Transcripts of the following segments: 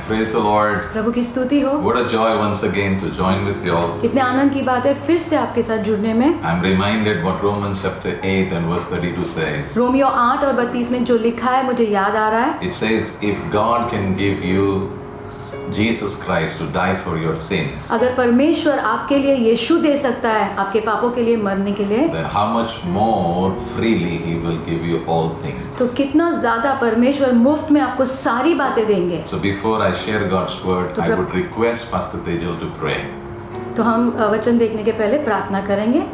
Praise the Lord. प्रभु की स्तुति हो। What a joy once again to join with you all. कितने आनंद की बात है फिर से आपके साथ जुड़ने में। I'm reminded what Romans chapter 8 and verse 32 says. Romeo 8 और 32 में जो लिखा है मुझे याद आ रहा है। It says, if God can give you Jesus Christ to die for your sins, अगर परमेश्वर आपके लिए यीशु दे सकता है आपके पापों के लिए मरने के लिए, then how much more freely He will give you all things. तो कितना ज्यादा परमेश्वर मुफ्त में आपको सारी बातें देंगे। So before I share God's word, I would request Pastor Tejal to pray. तो हम वचन देखने के पहले प्रार्थना करेंगे।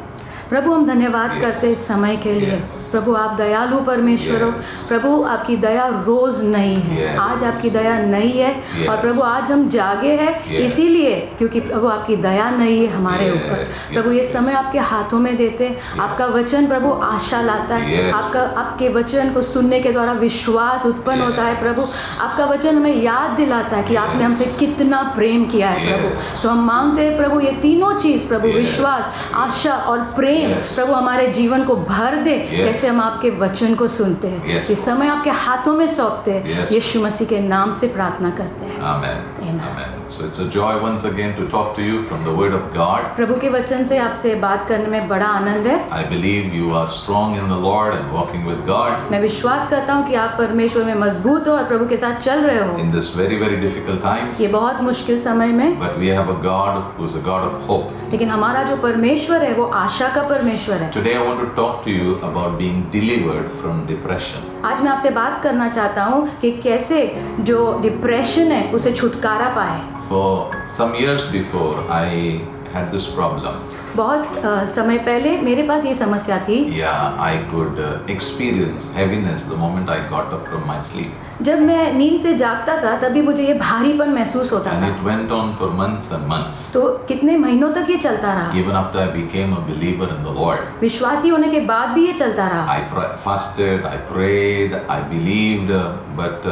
प्रभु हम धन्यवाद करते हैं इस समय के लिए। प्रभु आप दयालु परमेश्वर हो। प्रभु आपकी दया रोज नई है। आज आपकी दया नई है और प्रभु आज हम जागे हैं इसीलिए क्योंकि प्रभु आपकी दया नई है हमारे ऊपर। प्रभु ये समय आपके हाथों में देते हैं। आपका वचन प्रभु आशा लाता है। आपके वचन को सुनने के द्वारा विश्वास उत्पन्न होता है। प्रभु आपका वचन हमें याद दिलाता है कि आपने हमसे कितना प्रेम किया है प्रभु। तो हम मांगते हैं प्रभु ये तीनों चीज प्रभु विश्वास, आशा और प्रेम प्रभु हमारे जीवन को भर दे जैसे हम आपके वचन को सुनते हैं। इस समय आपके हाथों में सौंपते हैं। यीशु मसीह के नाम से प्रार्थना करते हैं। Amen. Amen. So it's a joy once again to talk to you from the Word of God. प्रभु के वचन से आपसे बात करने में बड़ा आनंद है। I believe you are strong in the Lord and walking with God. मैं विश्वास करता हूँ कि आप परमेश्वर में मजबूत हो और प्रभु के साथ चल रहे हो। In this very difficult times. ये बहुत मुश्किल समय में। But we have a God who is a God of hope. लेकिन हमारा जो परमेश्वर है वो आशा का परमेश्वर है। Today I want to talk to you about being delivered from depression. आज मैं आपसे बात करना चाहता हूँ कि कैसे जो डिप्रेशन है उसे छुटकारा पाए। For some years before I had this problem. बहुत समय पहले मेरे पास ये समस्या थी। Yeah, I could experience heaviness the moment I got up from my sleep. जब मैं नींद से जागता था तभी मुझे ये भारीपन महसूस होता And था। it went on for months and months. तो कितने महीनों तक ये चलता रहा। Even after I became a believer in the Lord. विश्वासी होने के बाद भी ये चलता रहा। I fasted, I prayed, I believed, but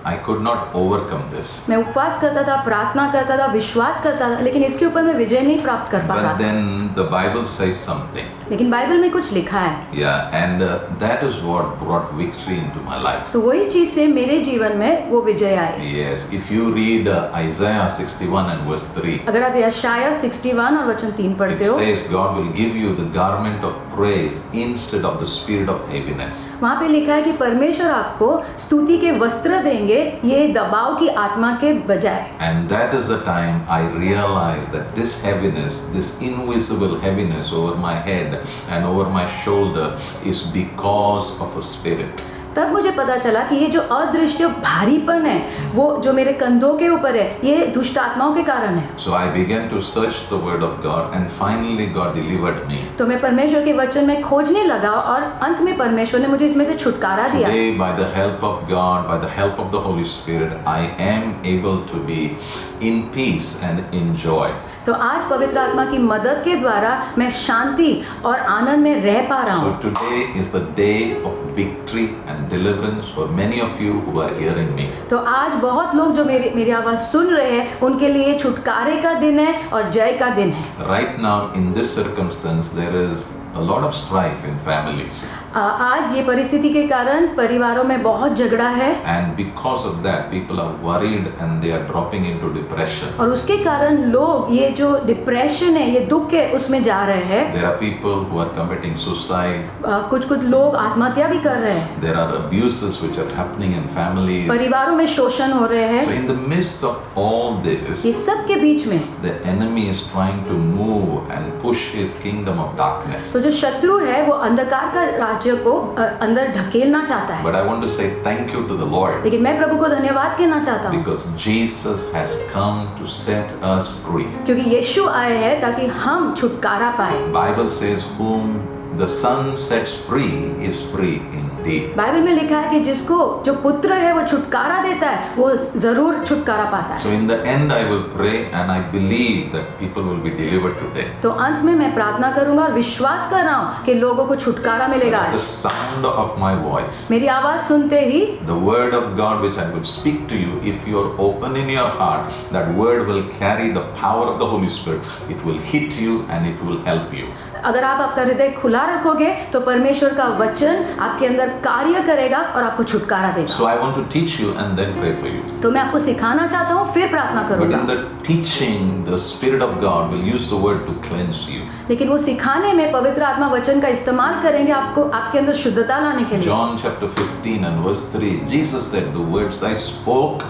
I could not overcome this. मैं उपवास करता था, प्रार्थना करता था, विश्वास करता था, लेकिन इसके ऊपर मैं विजय नहीं प्राप्त कर पा रहा। But then the Bible says something. लेकिन बाइबल में कुछ लिखा है। Yeah, and that is what brought victory into my life. तो वही चीज से मेरे जीवन में वो विजय आई। Yes, if you read Isaiah 61 and verse 3. अगर आप यशाया 61 और वचन 3 पढ़ते हो, It says God will give you the garment of praise instead of the spirit of heaviness. वहाँ पे लिखा है कि परमेश्वर आपको स्तुति के वस्त्र देंगे ये दबाव की आत्मा के बजाय। And that is the time I realized that this heaviness, this invisible heaviness over my head and over my shoulder is because of a spirit. तब मुझे पता चला कि ये जो अदृश्य भारीपन है वो जो मेरे कंधों के ऊपर है ये दुष्ट आत्माओं के कारण है। So I began to search the word of God and finally God delivered me. तो मैं परमेश्वर के वचन में खोजने लगा और अंत में परमेश्वर ने मुझे इसमें से छुटकारा दिया। Today, by the help of God, by the help of the Holy Spirit, I am able to be in peace and in joy. तो आज पवित्र आत्मा की मदद के द्वारा मैं शांति और आनंद में रह पा रहा हूँ। So today is the day of victory and deliverance for many of you who are hearing me. तो आज बहुत लोग जो मेरी आवाज सुन रहे हैं उनके लिए छुटकारे का दिन है और जय का दिन है। Right now in this circumstance there is a lot of strife in families. आज ये परिस्थिति के कारण परिवारों में बहुत झगड़ा है। And because of that people are worried and they are dropping into depression. और उसके कारण लोग ये जो डिप्रेशन है ये दुख है उसमें जा रहे हैं। There are people who are committing suicide. कुछ लोग आत्महत्या भी कर रहे हैं। There are abuses which are happening in families. परिवारों में शोषण हो रहे हैं। So in the midst of all this, ये सब के बीच में the enemy is trying to move and push his kingdom of darkness. तो जो शत्रु है वो अंधकार का राज्य को अंदर ढकेलना चाहता है। But I want to say thank you to the Lord. लेकिन मैं प्रभु को धन्यवाद कहना चाहता हूँ। Because Jesus has come to set us free. क्योंकि यीशु आए हैं ताकि हम छुटकारा पाए। Bible says whom the Son sets free is free indeed. Bible में लिखा है कि जिसको जो पुत्र है वो छुटकारा देता है वो जरूर छुटकारा पाता है। So in the end I will pray and I believe that people will be delivered today. तो अंत में मैं प्रार्थना करूंगा और विश्वास कर रहा हूँ कि लोगों को छुटकारा मिलेगा। The sound of my voice, मेरी आवाज सुनते ही the word of God which I will speak to you, if you are open in your heart, that word will carry the power of the Holy Spirit. It will hit you and it will help you. अगर आप आपका हृदय खुला रखोगे तो परमेश्वर का वचन आपके अंदर कार्य करेगा और आपको छुटकारा देगा। So I want to teach you and then pray for you. तो मैं आपको सिखाना चाहता हूँ फिर प्रार्थना But करूंगा। in the teaching, the Spirit of God will use the word to cleanse you. लेकिन वो सिखाने में पवित्र आत्मा वचन का इस्तेमाल करेंगे आपको आपके अंदर शुद्धता लाने के लिए। John chapter 15 and verse 3, Jesus said, the words I spoke,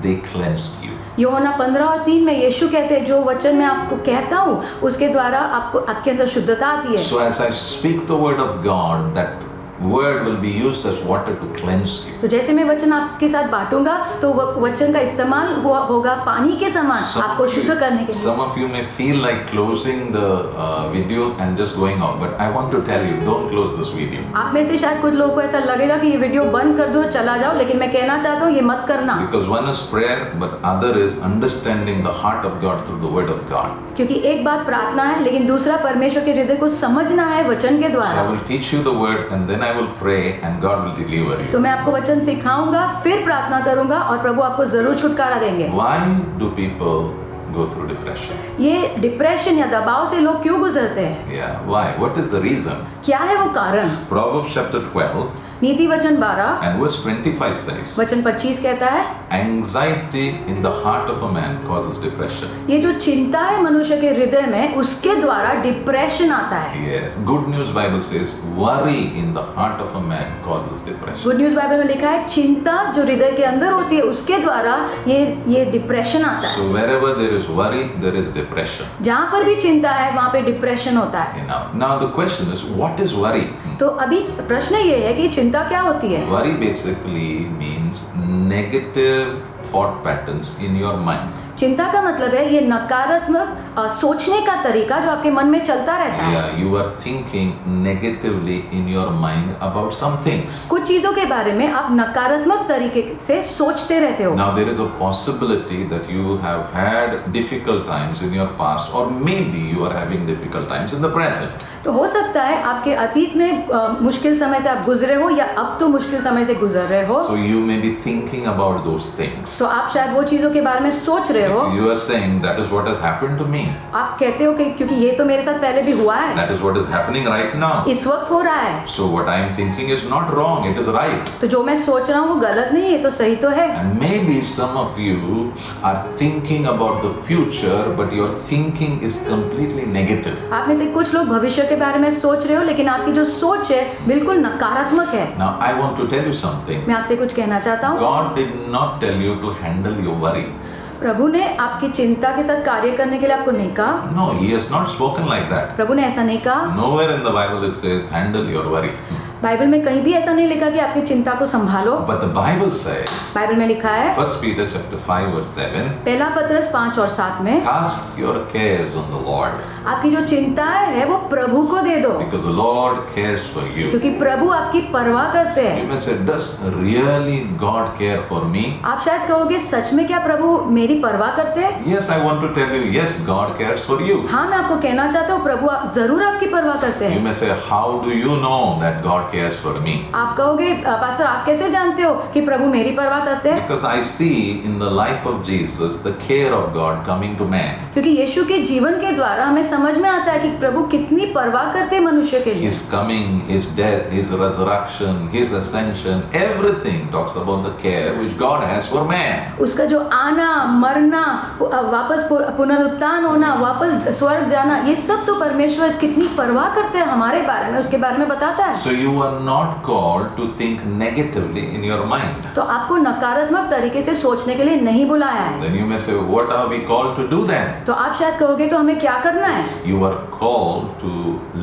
they cleansed you. यूहन्ना 15 और 3 में यीशु कहते हैं जो वचन मैं आपको कहता हूँ उसके द्वारा आपको आपके अंदर शुद्धता आती है। So as I speak the word of God, that word will be used as water to cleanse you. तो जैसे मैं वचन आपके साथ बांटूंगा तो वचन का इस्तेमाल होगा पानी के समान आपको शुद्ध करने के लिए। Some of you may feel like closing the video and just going out, but I want to tell you, don't close this video. आप में से शायद कुछ लोगों को ऐसा लगेगा कि ये वीडियो बंद कर दो चला जाओ, लेकिन मैं कहना चाहता हूँ ये मत करना। Because one is prayer, but other is understanding the heart of God through the word of God. क्योंकि एक बात प्रार्थना है लेकिन दूसरा परमेश्वर के हृदय को समझना है वचन के So द्वारा। I will teach you the word and then I will pray and God will deliver you. तो मैं आपको वचन सिखाऊंगा फिर प्रार्थना करूंगा और प्रभु आपको जरूर छुटकारा देंगे। Why do people go through depression? ये डिप्रेशन या दबाव से लोग क्यों गुजरते हैं? Yeah, why? What is the reason? क्या है वो कारण? Proverbs chapter 12 नीति वचन 12 and verse 25 says, वचन 25 कहता है anxiety in the heart of a man causes depression. ये जो चिंता है मनुष्य के हृदय में उसके द्वारा डिप्रेशन आता है। Yes, Good News Bible says, worry in the heart of a man causes depression. Good news Bible में लिखा है चिंता जो हृदय के अंदर होती है उसके द्वारा ये डिप्रेशन आता है। So wherever there is worry, there is depression. जहाँ पर भी चिंता है वहाँ पे डिप्रेशन होता है। Now the question is, what is worry? तो अभी प्रश्न ये है कि चिंता क्या होती है? Worry basically means negative thought patterns in your mind. चिंता का मतलब है ये नकारात्मक सोचने का तरीका जो आपके मन में चलता रहता है। Yeah, you are thinking negatively in your mind about some things. कुछ चीजों के बारे में आप नकारात्मक तरीके से सोचते रहते हो। Now there is a possibility that you have had difficult times in your past, or maybe you are having difficult times in the present. तो हो सकता है आपके अतीत में मुश्किल समय से आप गुजरे हो या अब तो मुश्किल समय से गुजर रहे हो। So you may be thinking about those things. तो आप शायद वो चीजों के बारे में सोच रहे हो। You are saying that is what has happened to me. आप कहते हो कि क्योंकि ये तो मेरे साथ पहले भी हुआ है। That is what is happening right now. इस वक्त हो रहा है। So what I am thinking is not wrong, it is right. तो जो मैं सोच रहा हूँ वो गलत नहीं है, तो सही तो है। And maybe some of you are thinking about the future, but your thinking is completely negative. आप में से कुछ लोग भविष्य के बारे में सोच रहे हो लेकिन आपकी जो सोच है बिल्कुल नकारात्मक है। Now I want to tell you something. मैं आपसे कुछ कहना चाहता हूँ। God did not tell you to handle your worry. प्रभु ने आपकी चिंता के साथ कार्य करने के लिए आपको नहीं कहा। No, He has not spoken like that. प्रभु ने ऐसा नहीं कहा। Nowhere in the Bible it says handle your worry. Bible में कहीं भी ऐसा नहीं लिखा कि आपकी चिंता को संभालो। But the Bible says, Bible में लिखा है 1 Peter chapter 5 verse 7, पहला पत्रस 5 और 7 में cast your cares on the Lord, आपकी जो चिंताएं है वो प्रभु को दे दो because the Lord cares for you. क्योंकि प्रभु आपकी परवाह करते You हैं। may say, does really God care for me? आप शायद कहोगे सच में क्या प्रभु मेरी परवाह करते हैं? Yes, I want to tell you, yes, God cares for you. हाँ, मैं आपको कहना चाहता हूँ प्रभु जरूर आपकी परवाह करते You हैं। may say, how do you know that God cares for me? आप कहोगे पास्टर आप कैसे जानते हो कि प्रभु मेरी परवाह करते हैं? Because I see in the life of Jesus the care of God coming to man. क्योंकि यीशु के जीवन के द्वारा हमें समझ में आता है कि प्रभु कितनी परवाह करते हैं मनुष्य के लिए। His coming, His death, His resurrection, His ascension, everything talks about the care which God has for man. उसका जो आना, मरना, वापस पुनरुत्थान होना, वापस स्वर्ग जाना, ये सब तो परमेश्वर कितनी परवाह करते हैं हमारे बारे में, उसके बारे में बताता है। So you are not called to think negatively in your mind. तो आपको नकारात्मक तरीके से सोचने के लिए नहीं बुलाया है। Then you may say, what are we called to do then? तो आप शायद कहोगे तो हमें क्या करना है? You are called to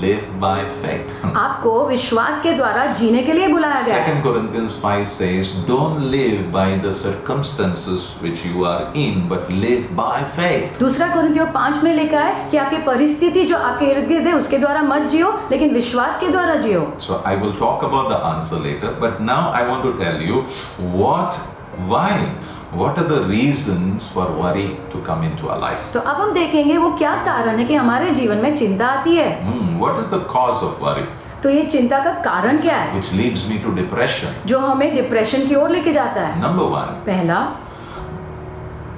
live by faith. आपको विश्वास के द्वारा जीने के लिए बुलाया गया है। 2 Corinthians 5 says, don't live by the circumstances which you are in, but live by faith. दूसरा कोरिन्थियों 5 में लिखा है कि आपकी परिस्थिति जो आपके इर्द गिर्द है उसके द्वारा मत जियो, लेकिन विश्वास के द्वारा जियो। So I will talk about the answer later, but now I want to tell you what are the reasons for worry to come into our life. तो अब हम देखेंगे वो क्या कारण है कि हमारे जीवन में चिंता आती है। What is the cause of worry? तो ये चिंता का कारण क्या है Which leads me to depression. जो हमें डिप्रेशन की ओर लेके जाता है? Number one, पहला,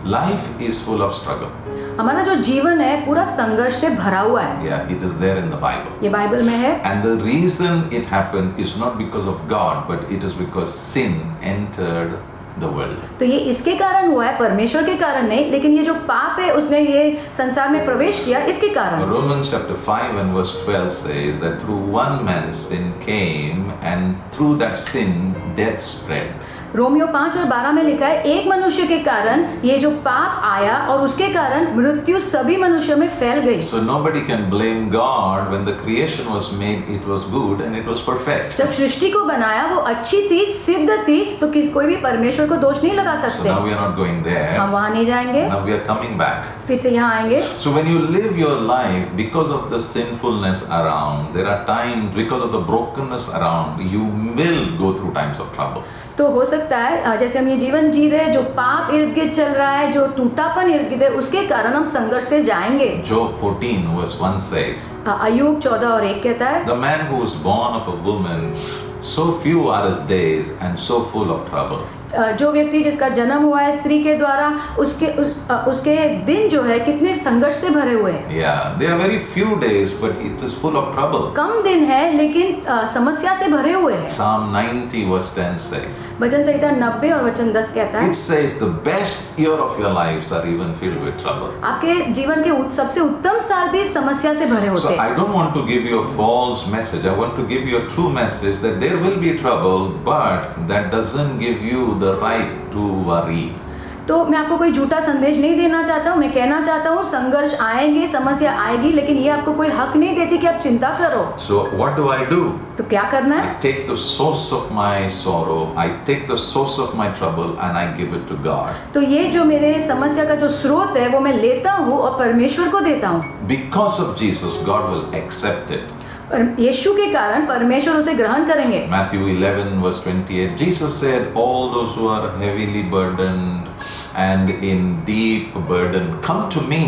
life is full of struggle. हमारा जो जीवन है पूरा संघर्ष से भरा हुआ है। Yeah, it is there in the Bible. ये बाइबल में है। And the reason it happened is not because of God, but it is because sin entered the world. तो ये इसके कारण हुआ है, परमेश्वर के कारण नहीं, लेकिन ये जो पाप है उसने ये संसार में प्रवेश किया, इसके कारण। Romans chapter 5 and verse 12 says that through one man sin came, and through that sin death spread. Romeo 5 और 12 में लिखा है, एक मनुष्य के कारण ये जो पाप आया और उसके कारण मृत्यु सभी मनुष्यों में फैल गई। So nobody can blame God when the creation was made, it was good and it was perfect. जब सृष्टि को बनाया वो अच्छी थी, सिद्ध थी, तो कोई भी परमेश्वर को दोष नहीं लगा So सकते। now we are not going there. हम वहाँ नहीं जाएंगे, Now we are coming back. फिर से यहाँ आएंगे। So when you live your life because of the sinfulness around, there are times because of the brokenness around, you will go through times of trouble. तो हो सकता है जैसे हम ये जीवन जी रहे हैं, जो पाप इर्द गिर्द चल रहा है, जो टूटापन इर्द गिर्द है, उसके कारण हम संघर्ष से जाएंगे। Job 14 verse 1 says, अय्यूब 14 और 1 कहता है, the man who is born of a woman, so few are his days and so full of trouble. जो व्यक्ति जिसका जन्म हुआ है स्त्री के द्वारा, उसके दिन जो है कितने संघर्ष से भरे हुए हैं। Yeah, there are very few days, but it is full of trouble. कम दिन है लेकिन समस्या से भरे हुए हैं। Psalm 90 verse 10 says, वचन संहिता 90 और वचन 10 कहता है, it says the best year of your lives are even filled with trouble. आपके जीवन के सबसे उत्तम साल भी समस्या से भरे So होते हैं। I don't want to give you a false message. I want to give you a true message that there will be trouble, but that doesn't give you the right to worry. तो मैं आपको कोई झूठा संदेश नहीं देना चाहता हूँ, मैं कहना चाहता हूँ संघर्ष आएंगे, समस्या आएगी, लेकिन ये आपको कोई हक नहीं देती कि आप चिंता करो। So what do I do? तो क्या करना है? I take the source of my sorrow, I take the source of my trouble and I give it to God. तो ये जो मेरे समस्या का जो स्रोत है वो मैं लेता हूँ और परमेश्वर को देता हूँ। Because of Jesus, God will accept it. यीशु के कारण परमेश्वर उसे ग्रहण करेंगे। Matthew 11 verse 28, Jesus said, all those who are heavily burdened and in deep burden, come to me.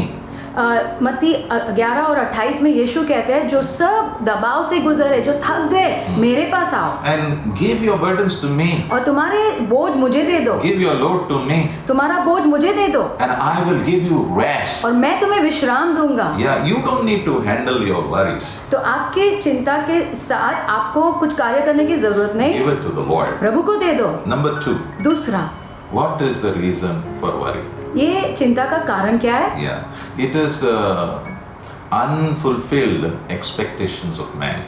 मत्ती 11 और 28 में यीशु कहते हैं, जो सब दबाव से गुजरे, जो थक गए, मेरे पास आओ। And give your burdens to me. और तुम्हारे बोझ मुझे दे दो। Give your load to me. तुम्हारा बोझ मुझे दे दो। And I will give you rest. और मैं तुम्हें विश्राम दूंगा। Yeah, you don't need to handle your worries. तो आपके चिंता के साथ आपको कुछ कार्य करने की जरूरत नहीं। Give it to the Lord. प्रभु को दे दो। Number 2. दूसरा, What is the reason for worry? ये चिंता का कारण क्या है? Yeah, it is unfulfilled expectations of man.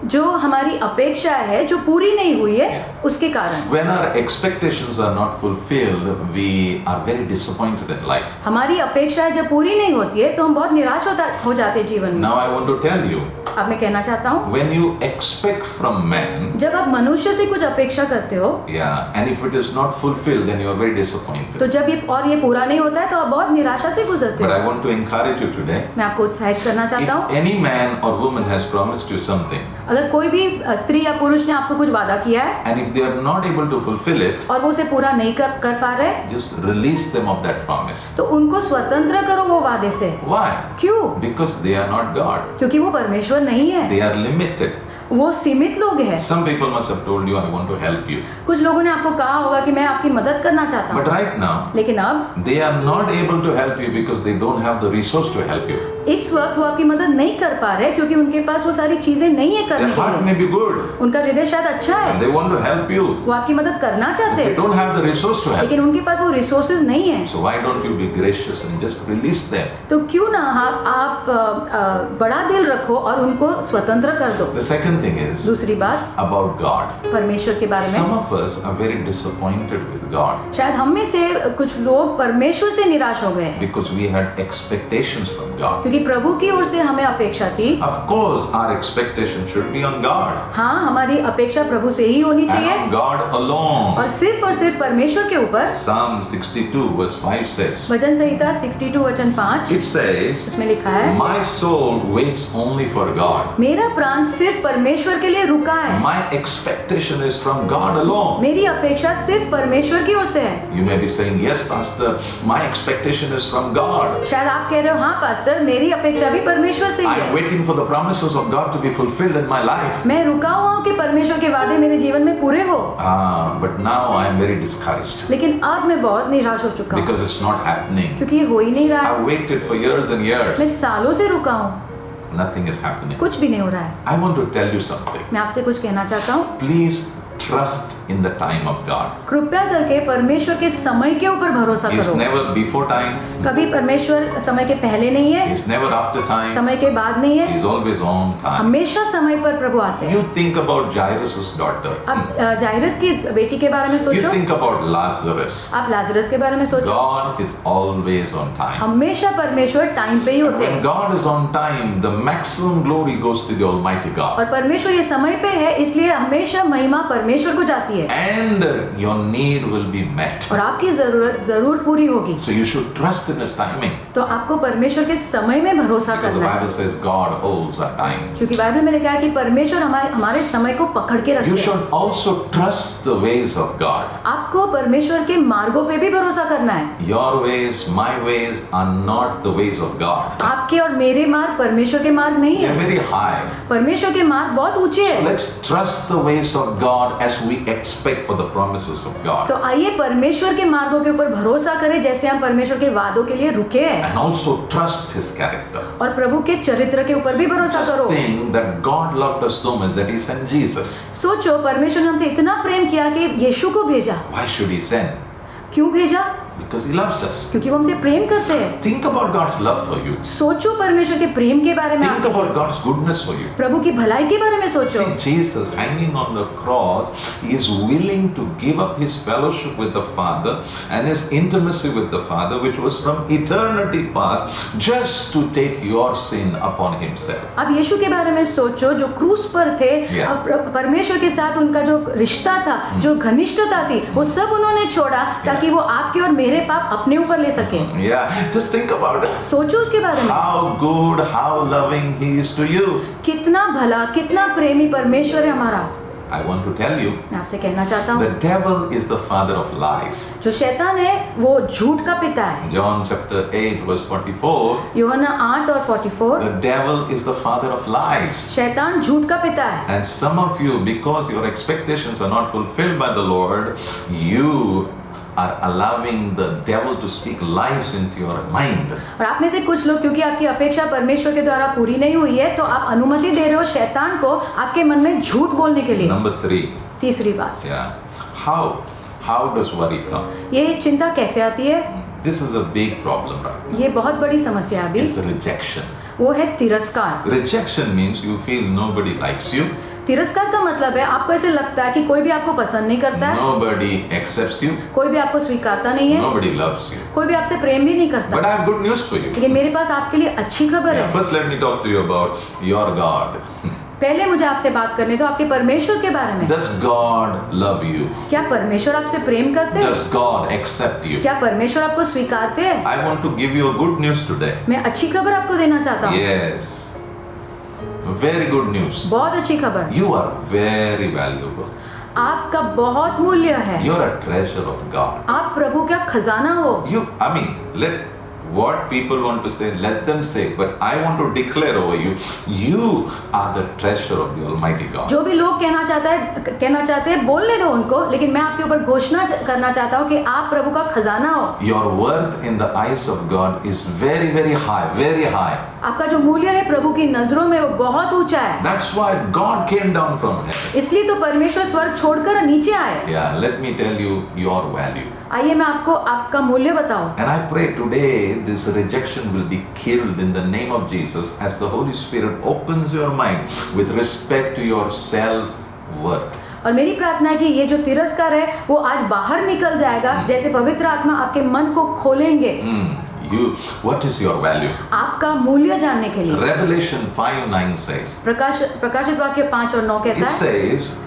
जो हमारी अपेक्षा है जो पूरी नहीं हुई है, उसके कारण। When our expectations are not fulfilled, we are very disappointed in life. हमारी अपेक्षा जब पूरी नहीं होती है तो हम बहुत निराश हो जाते हैं जीवन में। Now I want to tell you, अब मैं कहना चाहता हूँ, when you expect from man, जब आप मनुष्य से कुछ अपेक्षा करते हो, yeah, and if it is not fulfilled, then you are very disappointed. तो जब ये पूरा नहीं होता है तो आप बहुत निराशा से गुजरते But हो। I want to encourage you today. मैं आपको उत्साहित करना चाहता हूँ, If any man or woman has promised you something, अगर कोई भी स्त्री या पुरुष ने आपको कुछ वादा किया है and if they are not able to fulfill it, और वो उसे पूरा नहीं कर पा रहे, just release them of that promise. तो उनको स्वतंत्र करो वो वादे से। Why? क्यों? Because they are not God. क्योंकि वो परमेश्वर नहीं है, They are limited. वो सीमित लोग हैं। Some people must have told you, I want to help you. कुछ लोगों ने आपको कहा होगा कि मैं आपकी मदद करना चाहता But हूँ, right now, लेकिन अब they are not able to help you because they don't have the resource to help you. इस वक्त वो आपकी मदद नहीं कर पा रहे क्योंकि उनके पास वो सारी चीजें नहीं है Their करने के heart लिए। may be good, उनका हृदय शायद अच्छा and है, they want to help you, वो आपकी मदद करना but चाहते they हैं, don't have the resource to help लेकिन you. उनके पास वो रिसोर्सेज नहीं है। So why don't you be gracious and just release them? तो क्यों ना आप बड़ा दिल रखो और उनको स्वतंत्र कर दो। The second thing is दूसरी बात, about God. परमेश्वर के बारे Some में। of us are very disappointed with God शायद हम में से कुछ लोग परमेश्वर से निराश हो गए हैं because we had expectations from God. क्योंकि प्रभु की ओर से हमें अपेक्षा थी। Of course, our expectation should be on God हाँ, हमारी अपेक्षा प्रभु से ही होनी and चाहिए on God alone. और सिर्फ परमेश्वर के ऊपर। Psalm 62 verse 5 says, वचन संहिता 62 वचन 5 it says, उसमें लिखा है, my soul waits only for God. मेरा प्राण सिर्फ परमेश्वर के लिए रुका है, My expectation is from God alone. मेरी अपेक्षा सिर्फ परमेश्वर की ओर से है। You may be saying, yes, Pastor, my expectation is from God. शायद आप कह रहे हो, हाँ पास्टर, मेरी अपेक्षा भी परमेश्वर से ही I'm है। waiting for the promises of God to be fulfilled in my life. मैं रुका हुआ हूँ कि परमेश्वर के वादे मेरे जीवन में पूरे हो, But now I am very discouraged लेकिन अब मैं बहुत निराश हो चुका हूँ because it's not happening. क्योंकि ये हो ही नहीं रहा है। I've waited for years and years. मैं सालों से रुका हूँ, Nothing is happening. कुछ भी नहीं हो रहा है। I want to tell you something. मैं आपसे कुछ कहना चाहता हूँ, Please trust in the time of God. कृपया करके परमेश्वर के समय के ऊपर भरोसा He's करो। never before time. कभी परमेश्वर समय के पहले नहीं है, He's never after time. समय के बाद नहीं है, He's always on time. हमेशा समय पर प्रभु आते हैं। You think about Jairus' daughter. अब जायरस की बेटी के बारे में You सोचो, think about Lazarus. आप लाजरस के बारे में सोचो। God is always on time. हमेशा परमेश्वर टाइम पे ही होते When हैं, God is on time, the maximum glory goes to the Almighty God. और परमेश्वर ये समय पे है, इसलिए हमेशा महिमा परमेश्वर को जाती है And your need will be met. और आपकी जरूरत जरूर पूरी होगी। So you should trust in His timing. तो आपको परमेश्वर के समय में भरोसा Because the करना है, Bible says God holds our times. क्योंकि बाइबल में लिखा है कि परमेश्वर हमारे समय को पकड़ के रखते You हैं। should also trust the ways of God. आपको परमेश्वर के मार्गों पे भी भरोसा करना है। Your ways, my ways are not the ways of God. आपके और मेरे मार्ग परमेश्वर के मार्ग नहीं They are है, very high. परमेश्वर के मार्ग बहुत ऊंचे हैं। Let's trust the ways of God as we expect for the promises of God. तो आइए परमेश्वर के मार्गों के ऊपर भरोसा करें, जैसे हम परमेश्वर के वादों के लिए रुके हैं, And also trust His character. और प्रभु के चरित्र के ऊपर भी भरोसा Just करो। think that God loved us so much that He sent Jesus. सोचो, परमेश्वर ने हमसे इतना प्रेम किया कि यीशु को भेजा। Why should He send? क्यों भेजा? Because He loves us. क्योंकि वो हमसे प्रेम करते हैं। Think about God's love for you. सोचो परमेश्वर के प्रेम के बारे में, Think about God's goodness for you. प्रभु की भलाई के बारे में सोचो। See, Jesus hanging on the cross, He is willing to give up His fellowship with the Father and His intimacy with the Father, which was from eternity past, just to take your sin upon Himself. अब यीशु के बारे में सोचो, जो क्रूस पर थे, Yeah. अब परमेश्वर के साथ उनका जो रिश्ता था, जो घनिष्ठता थी, वो सब उन्होंने छोड़ा ताकि वो आपके और मेरे पाप अपने ऊपर ले सके। Yeah, just think about it. सोचो उसके बारे में, How good, how loving He is to you. कितना भला, कितना प्रेमी परमेश्वर है हमारा। I want to tell you, मैं आपसे कहना चाहता the हूँ, devil is the father of lies. जो शैतान है वो झूठ का पिता है। John chapter 8 verse 44, यूहन्ना 8 और 44, the devil is the father of lies. शैतान झूठ का पिता है। And some of you, because your expectations are not fulfilled by the Lord, you are allowing the devil to speak lies into your mind. और आप में से कुछ लोग, क्योंकि आपकी अपेक्षा परमेश्वर के द्वारा पूरी नहीं हुई है, तो आप अनुमति दे रहे हो शैतान को आपके मन में झूठ बोलने के लिए। Number 3, तीसरी बात, yeah. How does worry come? ये चिंता कैसे आती है? This is a big problem, right? ये बहुत बड़ी समस्या है अभी। It's the rejection. वो है तिरस्कार। Rejection means you feel nobody likes you, तिरस्कार का मतलब है आपको ऐसे लगता है कि कोई भी आपको पसंद नहीं करता है, nobody accepts you, कोई भी आपको स्वीकारता नहीं है, nobody loves you. कोई भी आपसे प्रेम भी नहीं करता। But I have good news for you. लेकिन मेरे पास आपके लिए अच्छी खबर Yeah, है। first let me talk to you about your God. पहले मुझे आपसे बात करने दो आपके परमेश्वर के बारे में। Does God love you? क्या परमेश्वर आपसे प्रेम करते हैं? Does God accept you? क्या परमेश्वर आपको स्वीकारते हैं? I want to give you a good news today. मैं अच्छी खबर आपको देना चाहता हूँ। Yes. Very good news. बहुत अच्छी खबर। You are very valuable. आपका बहुत मूल्य है। You're a treasure of God. आप प्रभु का खजाना हो। Let what people want to say, let them say, but I want to declare over you, you are the treasure of the Almighty God. जो भी लोग कहना चाहते हैं बोलने दो उनको, लेकिन मैं आपके ऊपर घोषणा करना चाहता हूँ कि आप प्रभु का खजाना हो। Your worth in the eyes of God is very, very high, very high. आपका जो मूल्य है प्रभु की नजरों में वो बहुत ऊंचा है। That's why God came down from heaven. इसलिए तो परमेश्वर स्वर्ग छोड़कर नीचे आए। Yeah, let me tell you your value. आइए मैं आपको आपका मूल्य बताऊं। And I pray today this rejection will be killed in the name of Jesus as the Holy Spirit opens your mind with respect to your self-worth. और मेरी प्रार्थना है कि ये जो तिरस्कार है वो आज बाहर निकल जाएगा, जैसे पवित्र आत्मा आपके मन को खोलेंगे। What is your value? आपका मूल्य जानने के लिए। Revelation 5:9 says. प्रकाशित वाक्य 5 और 9 कहता It है। says,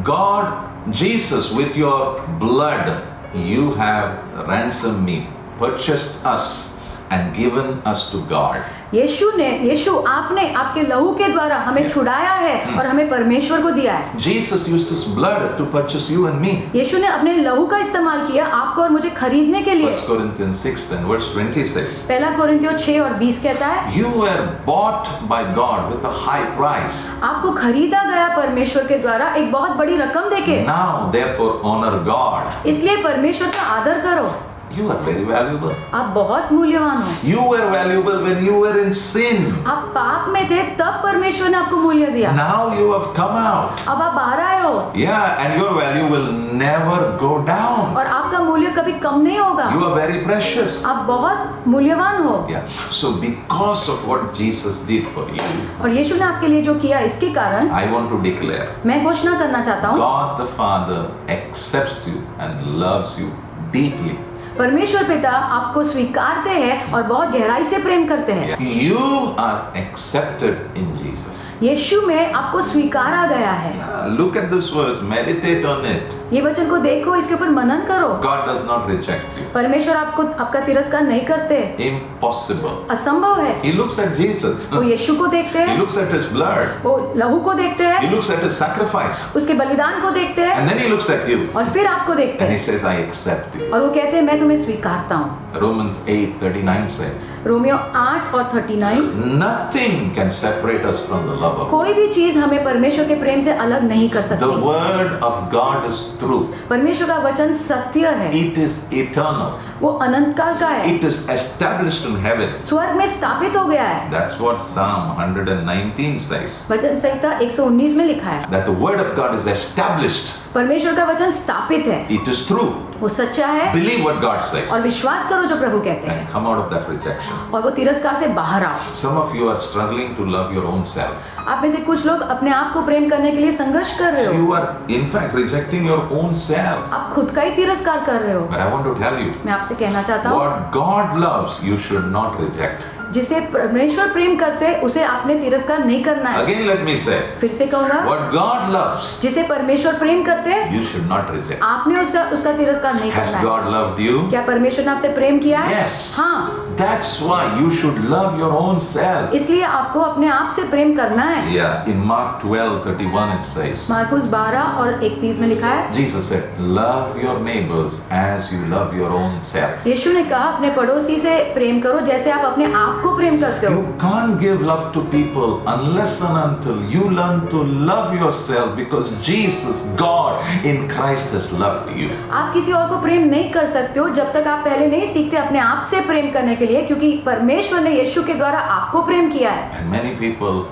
God, Jesus, with your blood, you have ransomed me, purchased us, and given us to God. यीशु आपने आपके लहू के द्वारा हमें छुड़ाया है और हमें परमेश्वर को दिया है। Jesus used his blood to purchase you and me. यीशु ने अपने लहू का इस्तेमाल किया आपको और मुझे खरीदने के लिए। 1 Corinthians 6 and verse 26. पहला कोरिन्थियों 6 और 20 कहता है, You were bought by God with a high price. आपको खरीदा गया परमेश्वर के द्वारा एक बहुत बड़ी रकम देके। Now therefore honor God. इसलिए परमेश्वर का आदर करो। You are very valuable. आप बहुत मूल्यवान हो। You were valuable when you were in sin. आप पाप में थे तब परमेश्वर ने आपको मूल्य दिया। Now you have come out. अब आप बाहर आए हो। Yeah, and your value will never go down. और आपका मूल्य कभी कम नहीं होगा। You are very precious. आप बहुत मूल्यवान हो। Yeah. So because of what Jesus did for you, और यीशु ने आपके लिए जो किया इसके कारण I want to declare, मैं घोषणा करना चाहता हूँ, God the Father accepts you and loves you deeply. परमेश्वर पिता आपको स्वीकारते हैं और बहुत गहराई से प्रेम करते हैं। Yeah. You are accepted in Jesus. यीशु में आपको स्वीकारा गया है। Yeah. Look at this verse, meditate on it. ये वचन को देखो, इसके ऊपर मनन करो। God does not reject you. परमेश्वर आपका तिरस्कार नहीं करते। Impossible. असंभव है। He looks at Jesus. वो यीशु को देखते He हैं, looks at his blood. वो लहू को देखते He हैं, looks at his sacrifice. उसके बलिदान को देखते हैं And then he looks at you. और फिर आपको देखते And he हैं says, I accept you. और वो कहते हैं मैं तुम्हें स्वीकारता हूँ। Romans 8:39 says, रोमियो 8 और 39, nothing can separate us from the love of God. कोई भी चीज हमें परमेश्वर के प्रेम से अलग नहीं कर The सकती। word of God is true. परमेश्वर का वचन सत्य है, It is eternal. वो अनंत काल का है, It is established in heaven. स्वर्ग में स्थापित हो गया है। That's what Psalm 119 says. वचन संहिता 119 में लिखा है, That the word of God is established. परमेश्वर का वचन स्थापित है, It is true. वो सच्चा है Believe what God says. और विश्वास करो जो प्रभु कहते हैं And come out of that rejection. और वो तिरस्कार से बाहर आओ। Some of you are struggling to love your own self. आप में से कुछ लोग अपने आप को प्रेम करने के लिए संघर्ष कर रहे So हो, you are in fact rejecting your own self. आप खुद का ही तिरस्कार कर रहे हो। But I want to tell you, मैं आपसे कहना चाहता हूँ, what God loves, you should not reject. जिसे परमेश्वर प्रेम करते उसे आपने तिरस्कार नहीं करना है। Again, let me say, फिर से कहूँगा, what God loves, जिसे परमेश्वर प्रेम करते you should not reject. आपने उसका तिरस्कार नहीं Has करना है। God loved you? क्या परमेश्वर ने आपसे प्रेम किया है? Yes. हाँ, That's why you should love your own self. इसलिए आपको अपने आप से प्रेम करना है। Yeah, in Mark 12:31 it says, Marcus 12 और 31 में लिखा है, Jesus said, love your neighbors as you love your own self. यीशु ने कहा अपने पड़ोसी से प्रेम करो जैसे आप अपने आप को प्रेम करते हो। You can't give love to people unless and until you learn to love yourself, because Jesus, God in Christ has loved you. आप किसी और को प्रेम नहीं कर सकते हो जब तक आप पहले नहीं सीखते अपने आप से प्रेम करने के लिए, क्योंकि परमेश्वर ने यीशु के द्वारा आपको प्रेम किया है। And many people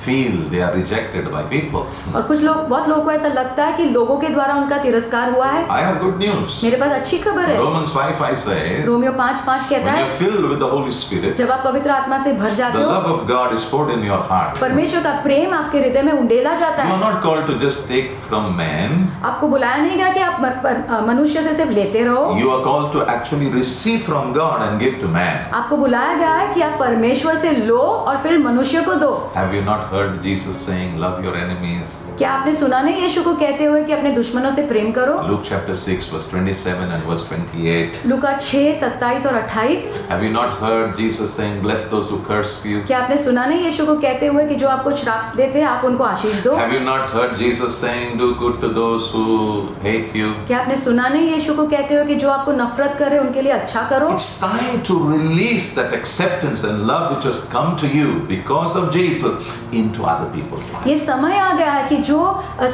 feel they are rejected by people. और बहुत लोगों को ऐसा लगता है कि लोगों के द्वारा उनका तिरस्कार हुआ है। I have good news. मेरे पास अच्छी खबर है। Romans 5:5 says, रोमियो 5:5 कहता when है, you're filled with the Holy Spirit, जब आप पवित्र आत्मा से भर जाते the हो, love of God is poured in your heart. परमेश्वर का प्रेम आपके हृदय में उंडेला जाता You are है। not called to just take from men. आपको बुलाया नहीं गया कि आप मनुष्य से सिर्फ लेते रहो, You are called to actually receive from God and give to man. आपको बुलाया गया है कि आप परमेश्वर से लो और फिर मनुष्य को दो। Have you not heard Jesus saying, love your enemies? क्या आपने सुना नहीं यीशु को कहते हुए कि अपने दुश्मनों से प्रेम करो? Luke chapter 6 verse 27 and verse 28. लूका 6, 27 और 28। Have you not heard Jesus saying, bless those who curse you? क्या आपने सुना नहीं यीशु को कहते हुए कि जो आपको श्राप देते हैं आप उनको आशीष दो? Have you not heard Jesus saying, do good to those who hate you? क्या आपने सुना नहीं यीशु को कहते हुए कि जो आपको नफरत करे उनके लिए अच्छा करो? It's time to release that acceptance and love which has come to you because of Jesus into other people's lives. ये समय आ गया है कि जो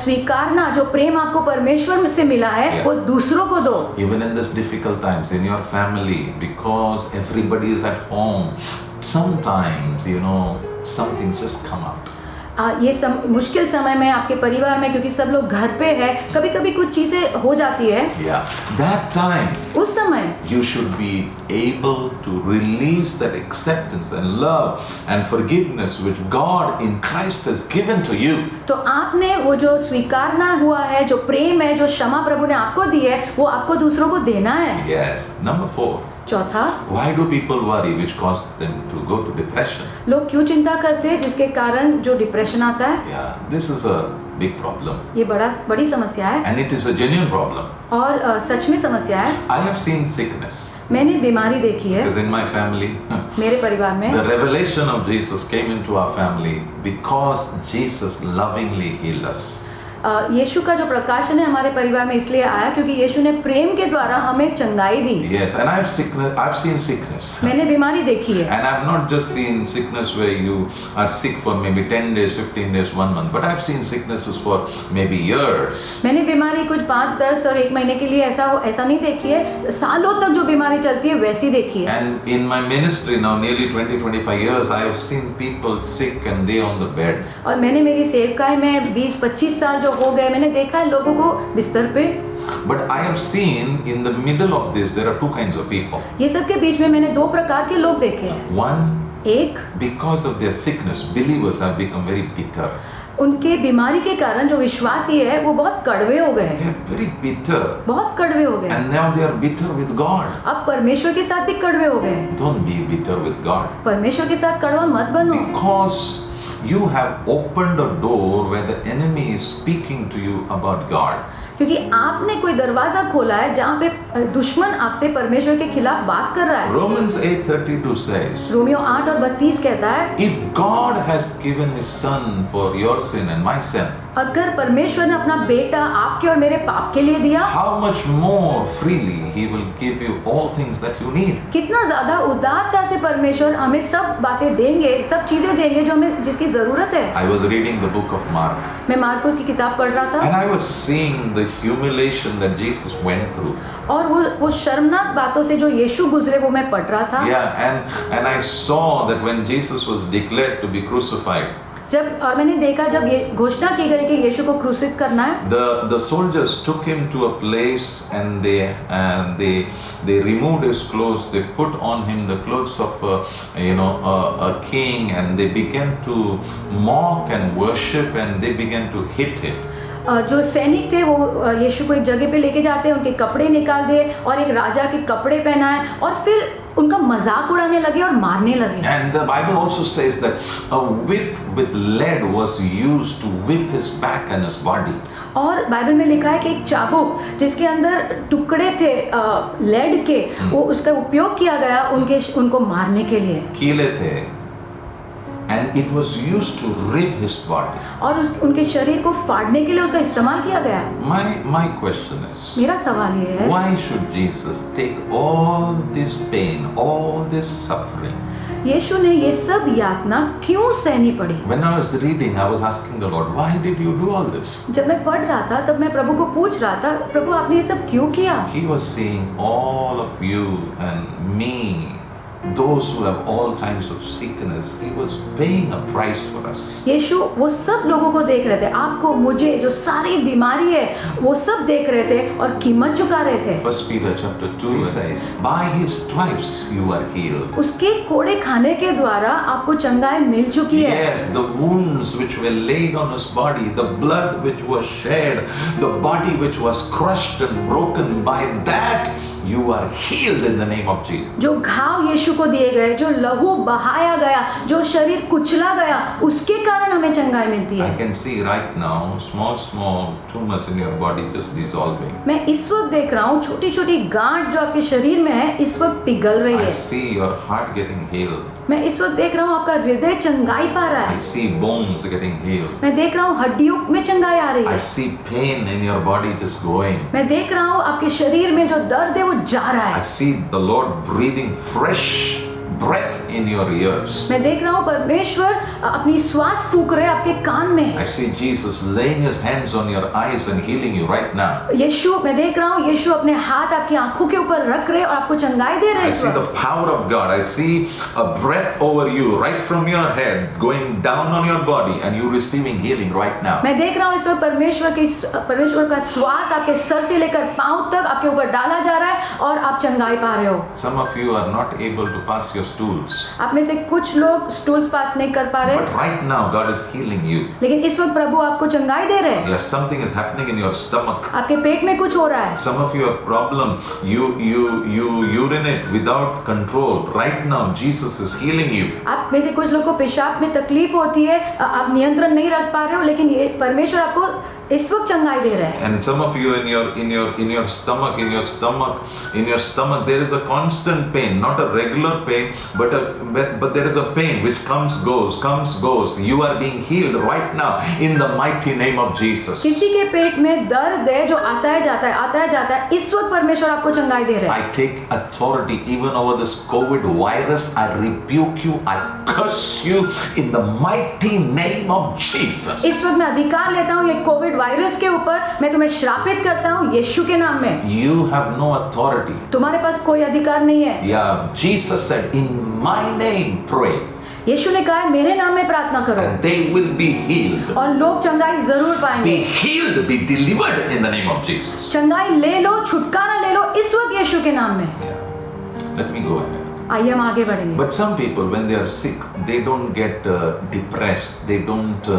स्वीकारना, जो प्रेम आपको परमेश्वर से मिला है वो दूसरों को दो। Even in this difficult times in your family, because everybody is at home, sometimes, some things just come out. ये मुश्किल समय में आपके परिवार में, क्योंकि सब लोग घर पे है, कभी कभी कुछ चीजें हो जाती है। Yeah, that time उस समय you should be able to release that acceptance and love and forgiveness which God in Christ has given to you. तो आपने वो जो स्वीकारना हुआ है, जो प्रेम है, जो क्षमा प्रभु ने आपको दी है, वो आपको दूसरों को देना है। Yes. Number 4. चौथा, Why do people worry, which cause them to go to depression? लोग क्यों चिंता करते हैं जिसके कारण जो डिप्रेशन आता है? Yeah, this is a big problem, ये बड़ी समस्या है and it is a genuine problem. और सच में समस्या है। I have seen sickness मैंने बीमारी देखी है because in my family, मेरे परिवार में। the revelation of Jesus came into our family because Jesus lovingly healed us. यीशु का जो प्रकाशन है हमारे परिवार में इसलिए आया क्योंकि यीशु ने प्रेम के द्वारा हमें चंगाई दी। Yes, and I've seen sickness. मैंने बीमारी देखी है। And I've not just seen sickness where you are sick for maybe 10 days, 15 days, 1 month, but I've seen sicknesses for maybe years. मैंने बीमारी कुछ 5, 10 और 1 महीने के लिए ऐसा नहीं देखी है, सालों तक जो बीमारी चलती है वैसी देखी है। And in my ministry now, nearly 20-25 years, I have seen people sick and they on the bed. और मैंने मेरी सेवकाई में 20-25 साल हो गए, मैंने देखा है लोगों को बिस्तर पे। But I have seen in the middle of this there are two kinds of people. ये सब के बीच में मैंने 2 प्रकार के लोग देखे हैं। One, एक, because of their sickness, believers have become very bitter. उनके बीमारी के कारण जो विश्वासी है वो बहुत कड़वे हो गए, They are very bitter. बहुत कड़वे हो गए। And now they are bitter with God. अब परमेश्वर के साथ भी कड़वे हो गए। Don't be bitter with God. परमेश्वर के साथ कड़वा मत बनो, Because you have opened a door where the enemy is speaking to you about God. क्योंकि आपने कोई दरवाजा खोला है जहाँ पे दुश्मन आपसे परमेश्वर के खिलाफ बात कर रहा है। Romans 8:32 says, रोमियो 8 और 32 कहता है, if God has given his son for your sin and my sin, अगर परमेश्वर ने अपना बेटा आपके और मेरे पाप के लिए दिया, how much more freely he will give you all things that you need. कितना ज्यादा उदारता से परमेश्वर हमें सब बातें देंगे, सब चीजें देंगे जो हमें जिसकी जरूरत है। I was reading the book of Mark. मैं मार्कुस की किताब पढ़ रहा था And I was seeing the humiliation that Jesus went through. और वो शर्मनाक बातों से जो यीशु गुजरे वो मैं पढ़ रहा था। Yeah, and I saw that when Jesus was declared to be crucified, और मैंने देखा जब ये घोषणा की गई कि यीशु को क्रूसित करना है, the soldiers took him to a place and they removed his clothes. They put on him the clothes of a king, and they began to mock and worship, and they began to hit him. जो सैनिक थे वो यीशु को एक जगह पे लेके जाते हैं, उनके कपड़े निकाल दिए और एक राजा के कपड़े पहनाए और फिर उनका मजाक उड़ाने लगे और मारने लगे। And the Bible also says that a whip with lead was used to whip his back and his body. और बाइबल में लिखा है कि एक चाबुक जिसके अंदर टुकड़े थे लेड के, वो उसका उपयोग किया गया उनको मारने के लिए। कीले थे, and it was used to rip his body. और उनके शरीर को फाड़ने के लिए उसका इस्तेमाल किया गया। My question is, मेरा सवाल ये है, why should Jesus take all this pain, all this suffering? यीशु ने ये सब यातना क्यों सहनी पड़ी? When I was reading, I was asking the Lord, why did you do all this? जब मैं पढ़ रहा था तब मैं प्रभु को पूछ रहा था, प्रभु आपने ये सब क्यों किया? He was seeing all of you and me, those who have all kinds of sickness. He was paying a price for us. यीशु वो सब लोगों को देख रहे थे, आपको मुझे जो सारी बीमारी है वो सब देख रहे थे और कीमत चुका रहे थे। 1 Peter chapter 2 says, by his stripes you are healed. उसके कोड़े खाने के द्वारा आपको चंगाई मिल चुकी है। Yes, the wounds which were laid on his body, the blood which was shed, the body which was crushed and broken, by that you are healed in the name of Jesus. जो घाव यीशु को दिए गए, जो लहू बहाया गया, जो शरीर कुचला गया, उसके कारण हमें चंगाई मिलती है। I can see right now small tumors in your body just dissolving. मैं इस वक्त देख रहा हूँ छोटी-छोटी गांठ जो आपके शरीर में है इस वक्त पिघल रही I है। see your heart getting healed. मैं इस वक्त देख रहा हूँ आपका हृदय चंगाई पा रहा I है। see bones getting healed. मैं देख रहा हूँ हड्डियों में चंगाई आ रही I है। see pain in your body just going. मैं देख रहा हूँ आपके शरीर में जो दर्द है वो जा रहा I है। see the Lord breathing fresh breath in your ears. मैं देख रहा हूँ परमेश्वर अपनी श्वास फूंक रहे आपके कान में। I see Jesus laying his hands on your eyes and healing you right now. यीशु, मैं देख रहा हूँ यीशु अपने हाथ आपकी आंखों के ऊपर रख रहे और आपको चंगाई दे रहे I हैं। see the power of God. I see a breath over you right from your head going down on your body and you receiving healing right now. मैं देख रहा हूँ इस वक्त परमेश्वर का श्वास आपके सर से लेकर पांव तक आपके ऊपर डाला जा रहा है और आप चंगाई पा रहे हो। Some of you are not able to pass your stools. आप में से कुछ लोग स्टूल्स पास नहीं कर पा रहे, But right now, God is healing you. लेकिन इस वक्त प्रभु आपको चंगाई दे रहे हैं। Yes, something is happening in your stomach. आपके पेट में कुछ हो रहा है। Some of you have problem. You urinate without control. Right now, Jesus is healing you. आप में से कुछ लोगों को पेशाब में तकलीफ होती है, आप नियंत्रण नहीं रख पा रहे हो, लेकिन ये परमेश्वर आपको इस वक्त चंगाई दे रहे हैं। And some of you in your stomach there is a constant pain, not a regular pain, but there is a pain which comes goes. You are being healed right now in the mighty name of Jesus. किसी के पेट में दर्द है जो आता है जाता है, इस वक्त परमेश्वर आपको चंगाई दे रहे हैं। I take authority even over this COVID virus. I rebuke you. I curse you in the mighty name of Jesus. इस वक्त मैं अधिकार लेता हूँ ये कोविड वायरस के ऊपर, मैं तुम्हें श्रापित करता हूँ यीशु के नाम में। You have no authority. तुम्हारे पास कोई अधिकार नहीं है। Yeah, Jesus said, in my name pray. यीशु ने कहा है मेरे नाम में प्रार्थना करो And they will be healed. और लोग चंगाई जरूर पाएंगे। Be healed, be delivered in the name of Jesus. चंगाई ले लो, छुटकारा ले लो इस वक्त यीशु के नाम में। Yeah. Let me go ahead. आइए हम आगे बढ़ेंगे। But some people, when they are sick, they don't get depressed. They don't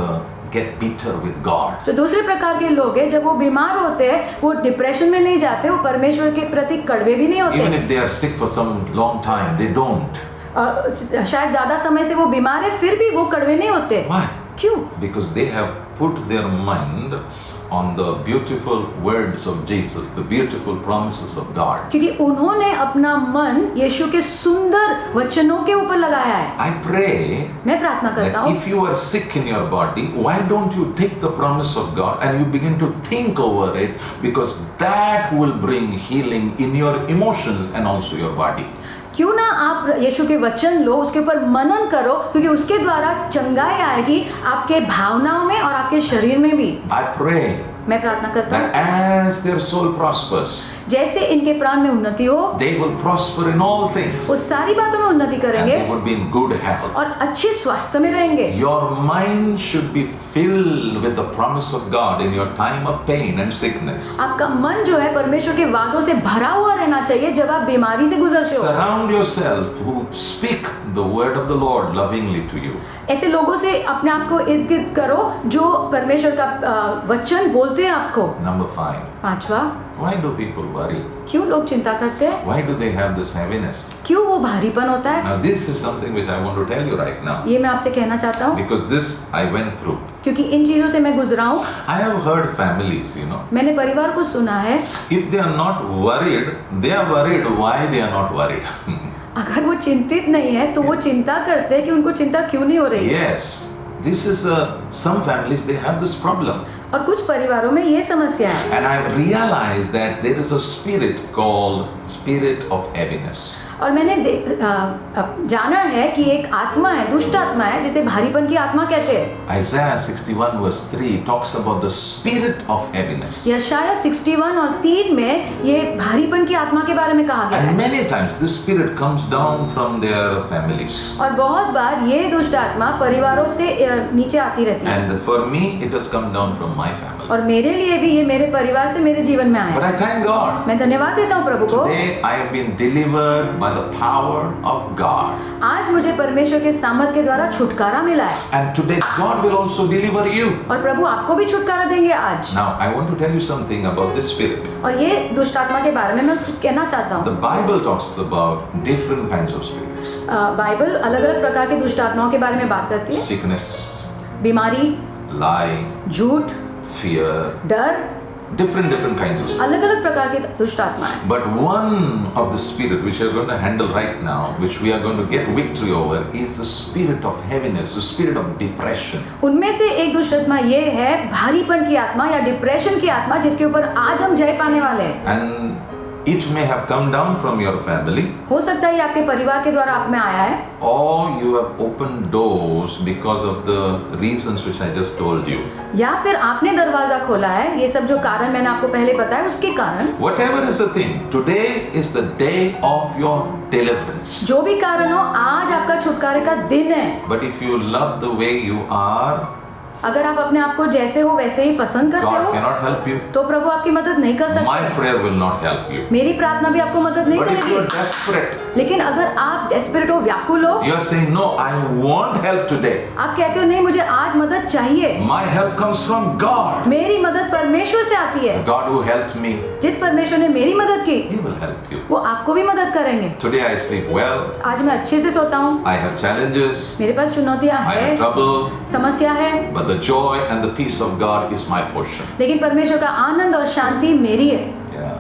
get bitter with God. जो दूसरे प्रकार के लोग हैं, जब वो बीमार होते हैं वो डिप्रेशन में नहीं जाते, वो परमेश्वर के प्रति कड़वे भी नहीं Even होते, if they are sick for some long time, they don't. और शायद ज्यादा समय से वो बीमार है फिर भी वो कड़वे नहीं होते। Why? क्यों? Because they have put their mind on the beautiful words of Jesus, the beautiful promises of God. क्योंकि उन्होंने अपना मन यीशु के सुंदर वचनों के ऊपर लगाया है। I pray मैं प्रार्थना करता that हूँ if you are sick in your body, why don't you take the promise of God and you begin to think over it, because that will bring healing in your emotions and also your body. क्यों ना आप यीशु के वचन लो, उसके ऊपर मनन करो, क्योंकि उसके द्वारा चंगाई आएगी आपके भावनाओं में और आपके शरीर में भी। I pray मैं प्रार्थना करता that हूँ as their soul prospers, जैसे इनके प्राण में उन्नति हो, they will prosper in all things वो सारी बातों में उन्नति and करेंगे they will be in good health. और अच्छे स्वास्थ्य में रहेंगे। Your mind should be filled with the promise of God in your time of pain and sickness. आपका मन जो है परमेश्वर के वादों से भरा हुआ रहना चाहिए जब आप बीमारी से गुजरते हो। Surround yourself who speak the word of the Lord lovingly to you. ऐसे लोगों से अपने आप को इर्द गिर्द करो जो परमेश्वर का वचन बोलते हैं आपको। Number 5. पांचवा, Why do people worry? क्यों लोग चिंता करते हैं? Why do they have this heaviness? क्यों वो भारीपन होता है? Now this is something which I want to tell you right now, ये मैं आपसे कहना चाहता हूँ because this I went through. क्योंकि इन चीजों से मैं गुजरा हूँ। I have heard families, मैंने परिवार को सुना है, if they are not worried, they are worried why they are not worried. अगर वो चिंतित नहीं है तो वो चिंता करते हैं कि उनको चिंता क्यों नहीं हो रही है। Yes, this is some families they have this problem. और कुछ परिवारों में ये समस्या है। And I've realized that there is a spirit called spirit of heaviness. और मैंने जाना है कि एक आत्मा है, दुष्ट आत्मा है, जिसे भारीपन की आत्मा कहते हैं। Isaiah 61 verse 3 talks about the spirit of heaviness. यशायाह 61 और 3 में ये भारीपन की आत्मा के बारे में कहा गया And है। many times this spirit comes down from their families. और बहुत बार ये दुष्ट आत्मा परिवारों से नीचे आती रहती है। And for me it has come down from my family. और मेरे लिए भी ये मेरे परिवार से मेरे जीवन में आया But है। I thank God. मैं धन्यवाद देता हूँ प्रभु को। Today I have been delivered by the power of God. आज मुझे परमेश्वर के सामर्थ के द्वारा छुटकारा मिला है। And today God will also deliver you. और प्रभु आपको भी छुटकारा देंगे आज। Now I want to tell you something about this spirit. और ये दुष्ट आत्मा के बारे में मैं कुछ कहना चाहता हूँ। The Bible talks about different kinds of spirits. Bible अलग अलग प्रकार के दुष्ट आत्माओं के बारे में बात करती है। Sickness, बीमारी, lie, झूठ, fear, डर, different kinds of spirits. अलग अलग प्रकार के दुष्ट आत्माएं। But one of the spirit which we are going to handle right now, which we are going to get victory over, is the spirit of heaviness, the spirit of depression. उनमें से एक दुष्ट आत्मा ये है भारीपन की आत्मा या डिप्रेशन की आत्मा, जिसके ऊपर आज हम जय पाने वाले हैं। And it may have come down from your family, हो सकता है ये आपके परिवार के द्वारा आप में आया है, or you have opened doors because of the reasons which I just told you. या फिर आपने दरवाजा खोला है, ये सब जो कारण मैंने आपको पहले बताया उसके कारण। Whatever is the thing, today is the day of your deliverance. जो भी कारण हो, आज आपका छुटकारे का दिन है। But if you love the way you are, अगर आप अपने आप को जैसे हो वैसे ही पसंद करते God हो cannot help you. तो प्रभु आपकी मदद नहीं कर My सकते। prayer will not help you. मेरी प्रार्थना भी आपको मदद नहीं But if you are करेगी। desperate, लेकिन अगर आप डेस्परेट हो, व्याकुल हो, you are saying, no, I want help today. आप कहते हो नहीं मुझे आज मदद चाहिए, My help comes from God. मेरी मदद परमेश्वर से आती है। The God who helped me, जिस परमेश्वर ने मेरी मदद की He will help you. वो आपको भी मदद करेंगे। Today I sleep well. आज मैं अच्छे से सोता हूँ, I have challenges. मेरे पास चुनौतियाँ I हैं, have trouble. समस्या है, But the joy and the peace of God is my portion. लेकिन परमेश्वर का आनंद और शांति मेरी है। Yeah.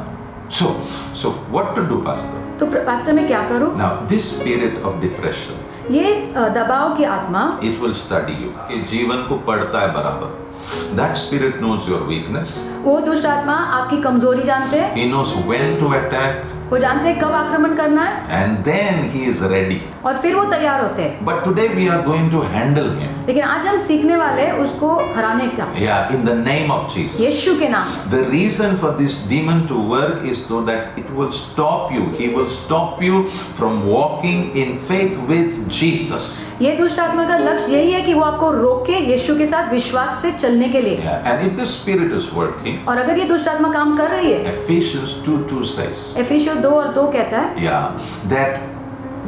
So what to do, Pastor? तो पास्टर मैं क्या करूँ? Now, this spirit of depression, ये दबाव की आत्मा it will study you. कि जीवन को पढ़ता है बराबर. That spirit knows your weakness. वो दुष्ट आत्मा आपकी कमजोरी जानते हैं, He knows when to attack, वो जानते हैं कब आक्रमण करना है and then he is ready. और फिर वो तैयार होते हैं। But today we are going to handle him. लेकिन आज हम सीखने वाले हैं उसको हराने का, Yeah, in the name of Jesus. यीशु के नाम। The reason for this demon to work is so that it will stop you. He will stop you from walking in faith with Jesus. ये दुष्ट आत्मा का लक्ष्य यही है कि वो आपको रोके यीशु के साथ विश्वास से चलने के लिए। Yeah. And if this spirit is working, और अगर ये दुष्ट आत्मा काम कर रही है, Ephesians 2:2 says, एफिसियों 2:2 कहता है, yeah, that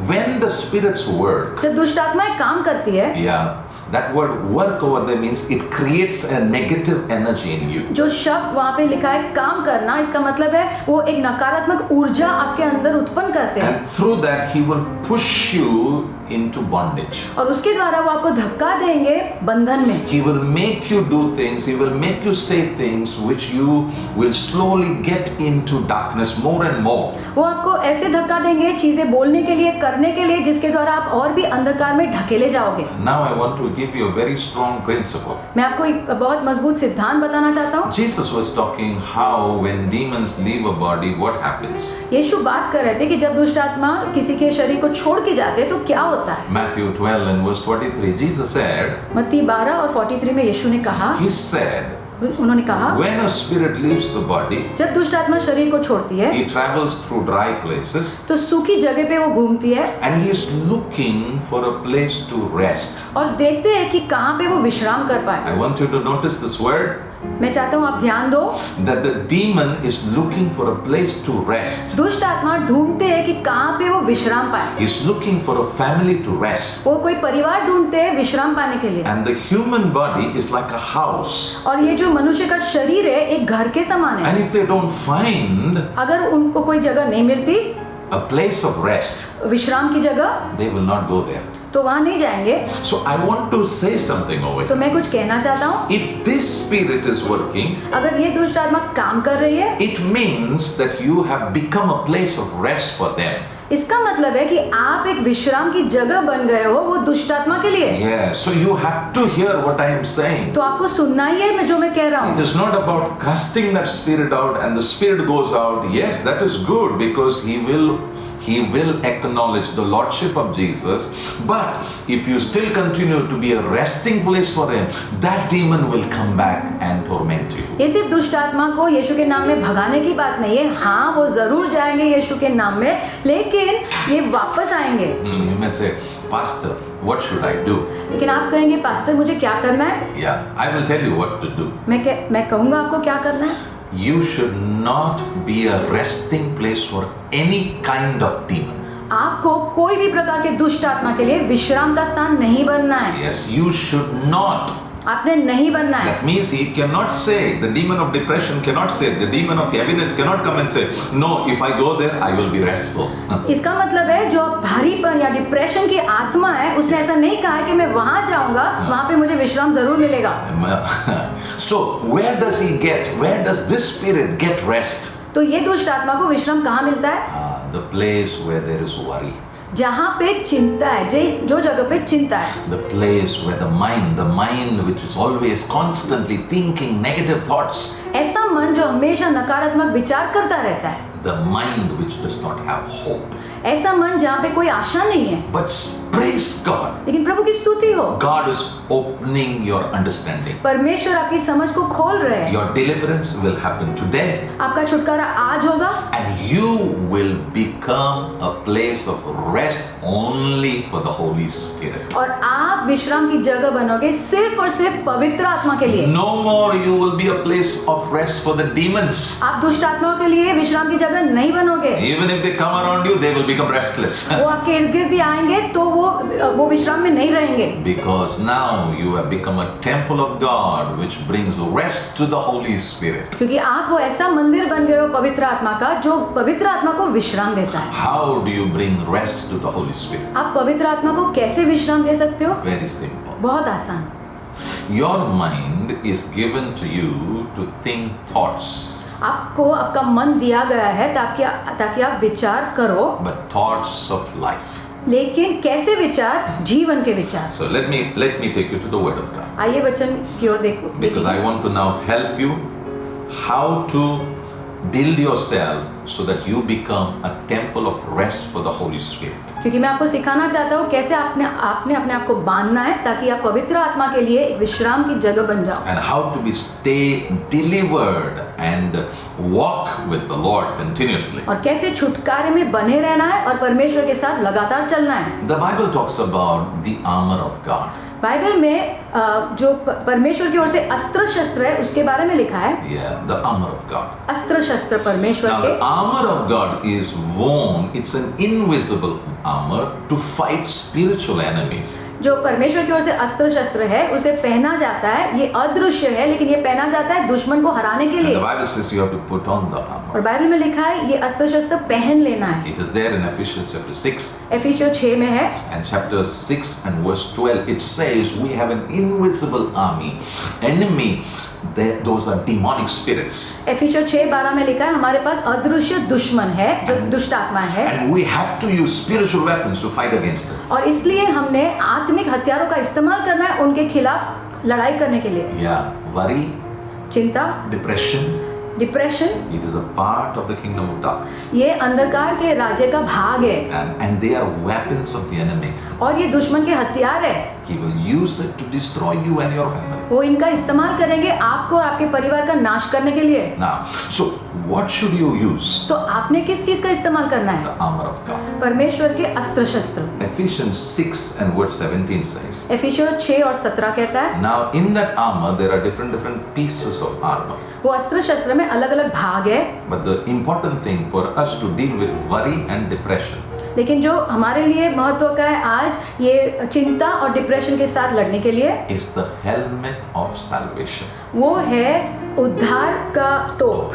when the spirits work, जब दुष्ट आत्माएं काम करती है, yeah, that word work over there means it creates a negative energy in you. जो शब्द वहाँ पे लिखा है काम करना, इसका मतलब है वो एक नकारात्मक ऊर्जा आपके अंदर उत्पन्न करते हैं And through that, he will push you into bondage. और उसके द्वारा वो आपको धक्का देंगे बंधन में। He will make you do things, he will make you say things which you will slowly get into darkness more and more. वो आपको ऐसे धक्का देंगे चीजें बोलने के लिए, करने के लिए, जिसके द्वारा आप और भी अंधकार में ढकेले जाओगे। Now I want to give you a very strong principle. मैं आपको एक बहुत मजबूत सिद्धांत बताना चाहता हूँ। Jesus was talking how when demons leave a body, what happens? यीशु बात कर रहे थे कि जब दुष्ट आत्मा किसी के शरीर को छोड़ के जाते हैं तो क्या होता है। Matthew 12 and verse 43, Jesus said, मत्ती 12 और 43 में यीशु ने कहा, he said, उन्होंने कहा, when a spirit leaves the body, जब दुष्ट आत्मा शरीर को छोड़ती है he travels through dry places तो सूखी जगह पे वो घूमती है and he is looking for a place to rest. और देखते हैं कि कहाँ पे वो विश्राम कर पाए। I want you to notice this word, मैं चाहता हूँ आप ध्यान दो, that the demon is looking for a place to rest. दुष्ट आत्मा ढूंढते हैं कि कहाँ पे वो विश्राम पाए। He's looking for a family to rest. वो कोई परिवार ढूंढते हैं विश्राम पाने के लिए। And the human body is like a house. और ये जो मनुष्य का शरीर है एक घर के समान है। And if they don't find अगर उनको कोई जगह नहीं मिलती, a place of rest, विश्राम की जगह, they will not go there. तो वहाँ नहीं जाएंगे। So I want to say something over तो here. मैं कुछ कहना चाहता हूँ, If this spirit is working, अगर ये दुष्ट आत्मा काम कर रही है, it means that you have become a place of rest for them. इसका मतलब है कि आप एक विश्राम की जगह बन गए हो वो दुष्ट आत्मा के लिए। Yeah, so you have to hear what I am saying. तो आपको सुनना ही है मैं जो मैं कह रहा It हूँ। is not about casting that spirit out and the spirit goes out. Yes, that is good because he will acknowledge the lordship of Jesus. But if you still continue to be a resting place for him, that demon will come back and torment you. ये सिर्फ दुष्ट आत्मा को यीशु के नाम में भगाने की बात नहीं है। हाँ, वो जरूर जाएंगे यीशु के नाम में, लेकिन ये वापस आएंगे। You may say, Pastor, what should I do? लेकिन आप कहेंगे पास्टर मुझे क्या करना है? Yeah, I will tell you what to do. मैं कहूँगा आपको क्या करना है। You should not be a resting place for any kind of demon. आपको कोई भी प्रकार के दुष्ट आत्मा के लिए विश्राम का स्थान नहीं बनना है। Yes, you should not. आपने नहीं बनना है। That means he cannot say, the demon of depression cannot say, the demon of heaviness cannot come and say, no, if I go there, I will be restful. इसका मतलब है जो भारीपन या डिप्रेशन की आत्मा है, उसने ऐसा नहीं कहा है कि मैं वहां जाऊंगा, वहां पे मुझे विश्राम जरूर मिलेगा। So, where does this spirit get rest? तो ये दुष्ट आत्मा को विश्राम कहाँ मिलता है? The place where there is worry. जहाँ पे चिंता है, जो जगह पे चिंता है। The place where the mind which is always constantly thinking negative thoughts. ऐसा मन जो हमेशा नकारात्मक विचार करता रहता है। The mind which does not have hope. ऐसा मन जहाँ पे कोई आशा नहीं है। But Praise God. लेकिन प्रभु की स्तुति हो, God is opening your understanding. परमेश्वर आपकी समझ को खोल रहे हैं। Your deliverance will happen today. आपका छुटकारा आज होगा And you will become a place of rest only for the Holy Spirit. और आप विश्राम की जगह बनोगे सिर्फ और सिर्फ पवित्र आत्मा के लिए। No more you will be a place of rest for the demons. आप दुष्ट आत्माओं के लिए विश्राम की जगह नहीं बनोगे। Even if they come around you, they will become restless. वो आपके इर्द गिर्द भी आएंगे तो वो विश्राम में नहीं रहेंगे। Because now you have become a temple of God which brings rest to the Holy Spirit. क्योंकि आप वो ऐसा मंदिर बन गए हो पवित्र आत्मा का जो पवित्र आत्मा को विश्राम देता है। How do you bring rest to the Holy Spirit? आप पवित्र आत्मा को कैसे विश्राम दे सकते हो? Very simple. बहुत आसान। Your mind is given to you to think thoughts. आपको आपका मन दिया गया है ताकि आप विचार करो, But thoughts of life. लेकिन कैसे विचार? जीवन के विचार। So let me take you to the Word of God. आइए वचन की ओर देखो। Because I want to now help you how to build yourself so that you become a temple of rest for the Holy Spirit. क्योंकि मैं आपको सिखाना चाहता हूँ कैसे आपने अपने आप को बांधना है ताकि आप पवित्र आत्मा के लिए एक विश्राम की जगह बन जाओ। And how to stay delivered and walk with the Lord continuously. और कैसे छुटकारे में बने रहना है और परमेश्वर के साथ लगातार चलना है। The Bible talks about the armor of God. Bible में जो परमेश्वर की ओर से अस्त्र शस्त्र है उसके बारे में लिखा है। Yeah, the armor of God. अस्त्र शस्त्र परमेश्वर Now के। the armor of God is worn. It's an invisible armor to fight spiritual enemies. जो परमेश्वर की ओर से अस्त्र शस्त्र है उसे पहना जाता है, ये अदृश्य है लेकिन ये पहना जाता है दुश्मन को हराने के And लिए। the Bible says you have to put on the armor. और बाइबल में लिखा है ये अस्त्र शस्त्र पहन लेना है। It is there in Ephesians chapter 6 एफिसियों 6 में है and chapter 6 and verse 12. It says we have an invisible army, enemy. Those are demonic spirits. एफिसियों 6:12 में लिखा है हमारे पास अदृश्य दुश्मन है जो दुष्ट आत्मा है। And we have to use spiritual weapons to fight against it. और इसलिए हमने आत्मिक हथियारों का इस्तेमाल करना है उनके खिलाफ लड़ाई करने के लिए। Yeah, worry, चिंता, depression, depression, it is a part of the kingdom of darkness. ये अंधकार के राज्य का भाग है And they are weapons of the enemy. और ये दुश्मन के हथियार है। He will use it to destroy you and your family. वो इनका इस्तेमाल करेंगे आपको और आपके परिवार का नाश करने के लिए। Now, so what should you use? तो आपने किस चीज का इस्तेमाल करना है? The armor of God. परमेश्वर के अस्त्र शस्त्र। Ephesians 6 and verse 17 says, एफिसियों 6 और 17 कहता है now in that armor there are different pieces of armor. वो अस्त्र शस्त्र में अलग अलग भाग है, But the important thing for us to deal with worry and depression लेकिन जो हमारे लिए महत्व का है आज ये चिंता और डिप्रेशन के साथ लड़ने के लिए is the helmet of salvation. वो है उद्धार का टोप।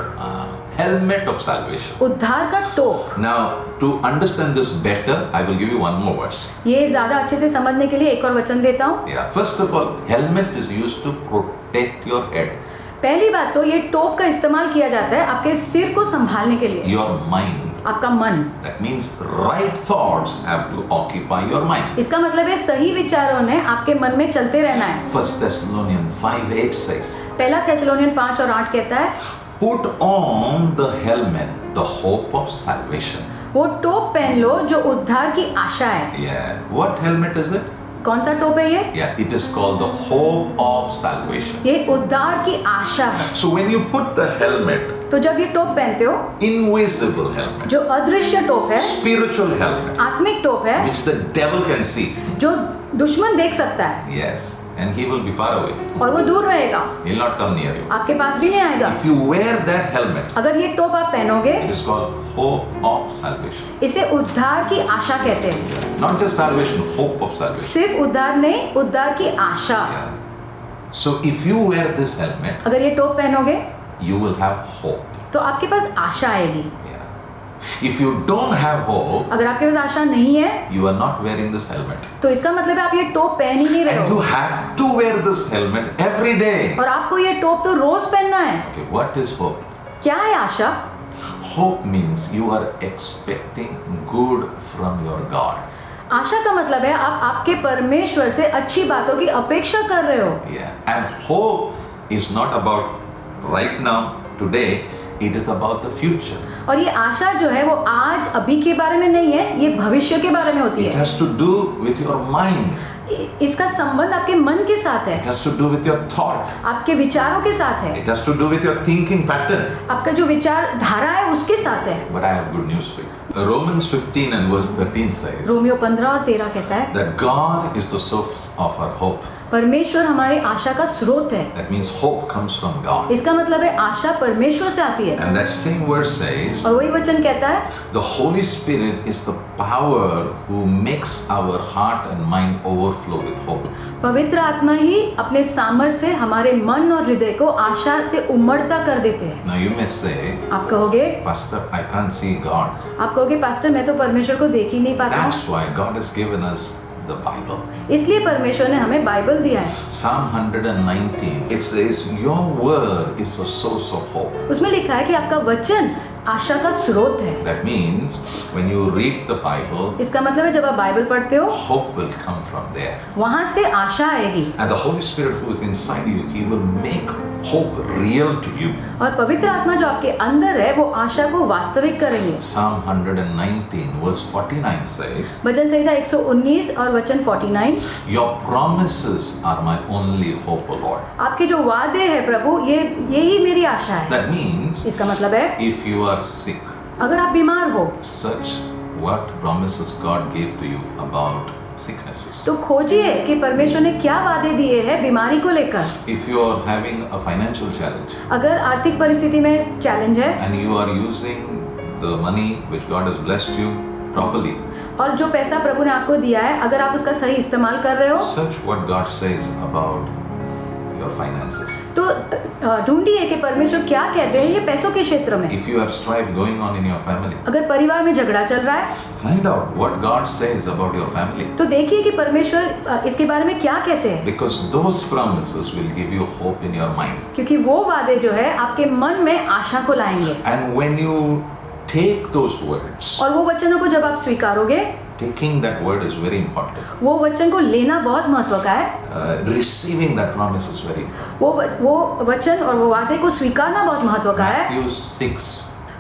Helmet of salvation. उद्धार का टोप। Now, to understand this better, I will give you one more verse. ये ज्यादा अच्छे से समझने के लिए एक और वचन देता हूँ। Yeah, first of all, helmet is used to protect your head, पहली बात तो ये टोप का इस्तेमाल किया जाता है आपके सिर को संभालने के लिए, your mind. आपका मन। That means right thoughts have to occupy your mind. इसका मतलब है सही विचारों ने आपके मन में चलते रहना है। 1 Thessalonians 5:8 says, पहला थेसलोनियन 5 और 8 कहता है put on the helmet, the hope of salvation. वो टोप पहन लो जो उद्धार की आशा है। Yeah. What helmet is it? कौन सा टोप है ये? Yeah, it is called the hope of salvation. ये उद्धार की आशा है। So when you put the helmet, तो जब ये टोप पहनते हो, invisible helmet, जो अदृश्य टोप है, spiritual helmet, आत्मिक टोप है, which the devil can see. जो दुश्मन देख सकता है Yes, and he will be far away. और वो दूर रहेगा, He'll not come near you. आपके पास भी नहीं आएगा। If you wear that helmet, अगर ये टोप आप पहनोगे, it is called hope of salvation. इसे उद्धार की आशा कहते हैं। Not just salvation, hope of salvation. सिर्फ उद्धार नहीं, उद्धार की आशा। Yeah. So if you wear this helmet, अगर ये टोप पहनोगे you will have hope. तो आपके पास आशा आएगी। Yeah. If you don't have hope, अगर आपके पास आशा नहीं है you are not wearing this helmet. तो इसका मतलब है आप ये टोप पहन ही नहीं रहे And you हो have to wear this helmet every day. और आपको ये टोप तो रोज पहनना है। Okay, what is hope? क्या है आशा? Hope means you are expecting good from your God. आशा का मतलब है आप आपके परमेश्वर से अच्छी बातों की अपेक्षा कर रहे हो। Yeah. And hope is not about right now, today, it is about the future. और ये आशा जो है वो आज अभी के बारे में नहीं है, ये भविष्य के बारे में होती It है। has to do with your mind. इसका संबंध आपके मन के साथ है, It has to do with your thought. आपके विचारों के साथ है, It has to do with your thinking pattern. आपका जो विचार धारा है उसके साथ है। But I have good news for you. Romans 15 and verse 13 says Romeo 15 और 13 कहता है, that God is the source of our hope. परमेश्वर हमारे आशा का स्रोत है। That means hope comes from God. इसका मतलब है आशा परमेश्वर से आती है। And that same verse says और वही वचन कहता है, the Holy Spirit is the power who makes our heart and mind overflow with hope. पवित्र आत्मा ही अपने सामर्थ्य से हमारे मन और हृदय को आशा से उमड़ता कर देते हैं। Now you may say, आप कहोगे, Pastor, I can't see God. आप कहोगे पास्टर मैं तो परमेश्वर को देख ही नहीं पाता हूँ। That's why God has given us the Bible. इसलिए परमेश्वर ने हमें बाइबल दिया है। Psalm 119, it says, your word is a source of hope. उसमें लिखा है कि आपका वचन आशा का स्रोत है। That means when you read the Bible, इसका मतलब है जब आप बाइबल पढ़ते हो hope will come from there. वहां से आशा आएगी। And the Holy Spirit who is inside you, He will make hope real to you. और पवित्र आत्मा जो आपके अंदर है वो आशा को वास्तविक करेंगे। Psalm 119 verse 49 says, भजन संहिता 119 और वचन 49, your promises are my only hope, O Lord. आपके जो वादे हैं प्रभु यही मेरी आशा है। That means इसका मतलब है if you are sick, अगर आप बीमार हो search what promises God gave to you about sicknesses. तो खोजिए कि परमेश्वर ने क्या वादे दिए हैं बीमारी को लेकर। If you are having a financial challenge अगर आर्थिक परिस्थिति में चैलेंज है and you are using the money which God has blessed you properly, और जो पैसा प्रभु ने आपको दिया है अगर आप उसका सही इस्तेमाल कर रहे हो search what God says about your finances. तो ढूंढिए कि परमेश्वर क्या कहते हैं ये पैसों के क्षेत्र में। If you have strife going on in your family, अगर परिवार में झगड़ा चल रहा है find out what God says about your family, तो देखिए कि परमेश्वर इसके बारे में क्या कहते हैं, because those promises will give you hope in your mind. क्योंकि वो वादे जो है आपके मन में आशा को लाएंगे। And when you take those words, और वो वचनों को जब आप स्वीकारोगे, taking that word is very important. वो वचन को लेना बहुत महत्व का है। Receiving that promise is very important. वो वचन और वो वादे को स्वीकारना बहुत महत्व का है। Matthew 6,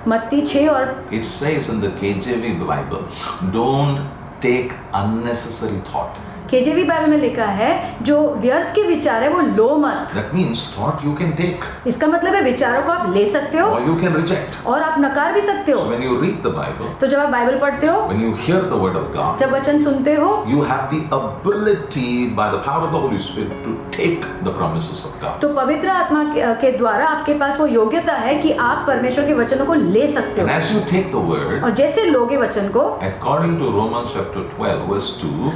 मत्ती 6 और it says in the KJV Bible, don't take unnecessary thought. KJV Bible में लिखा है जो व्यर्थ के विचार है वो लो मत। That means thought you can take इसका मतलब है विचारों को आप ले सकते हो or you can reject. और आप नकार भी सकते हो। So when you read the Bible, तो जब आप बाइबल पढ़ते हो, when you hear the word of God, जब वचन सुनते हो, you have the ability by the power of the Holy Spirit to take the promises of God. तो पवित्र आत्मा के द्वारा आपके पास वो योग्यता है कि आप परमेश्वर के वचनों को ले सकते And हो। as you take the word, और जैसे लोगे वचन को, according to Romans chapter 12 verse 2,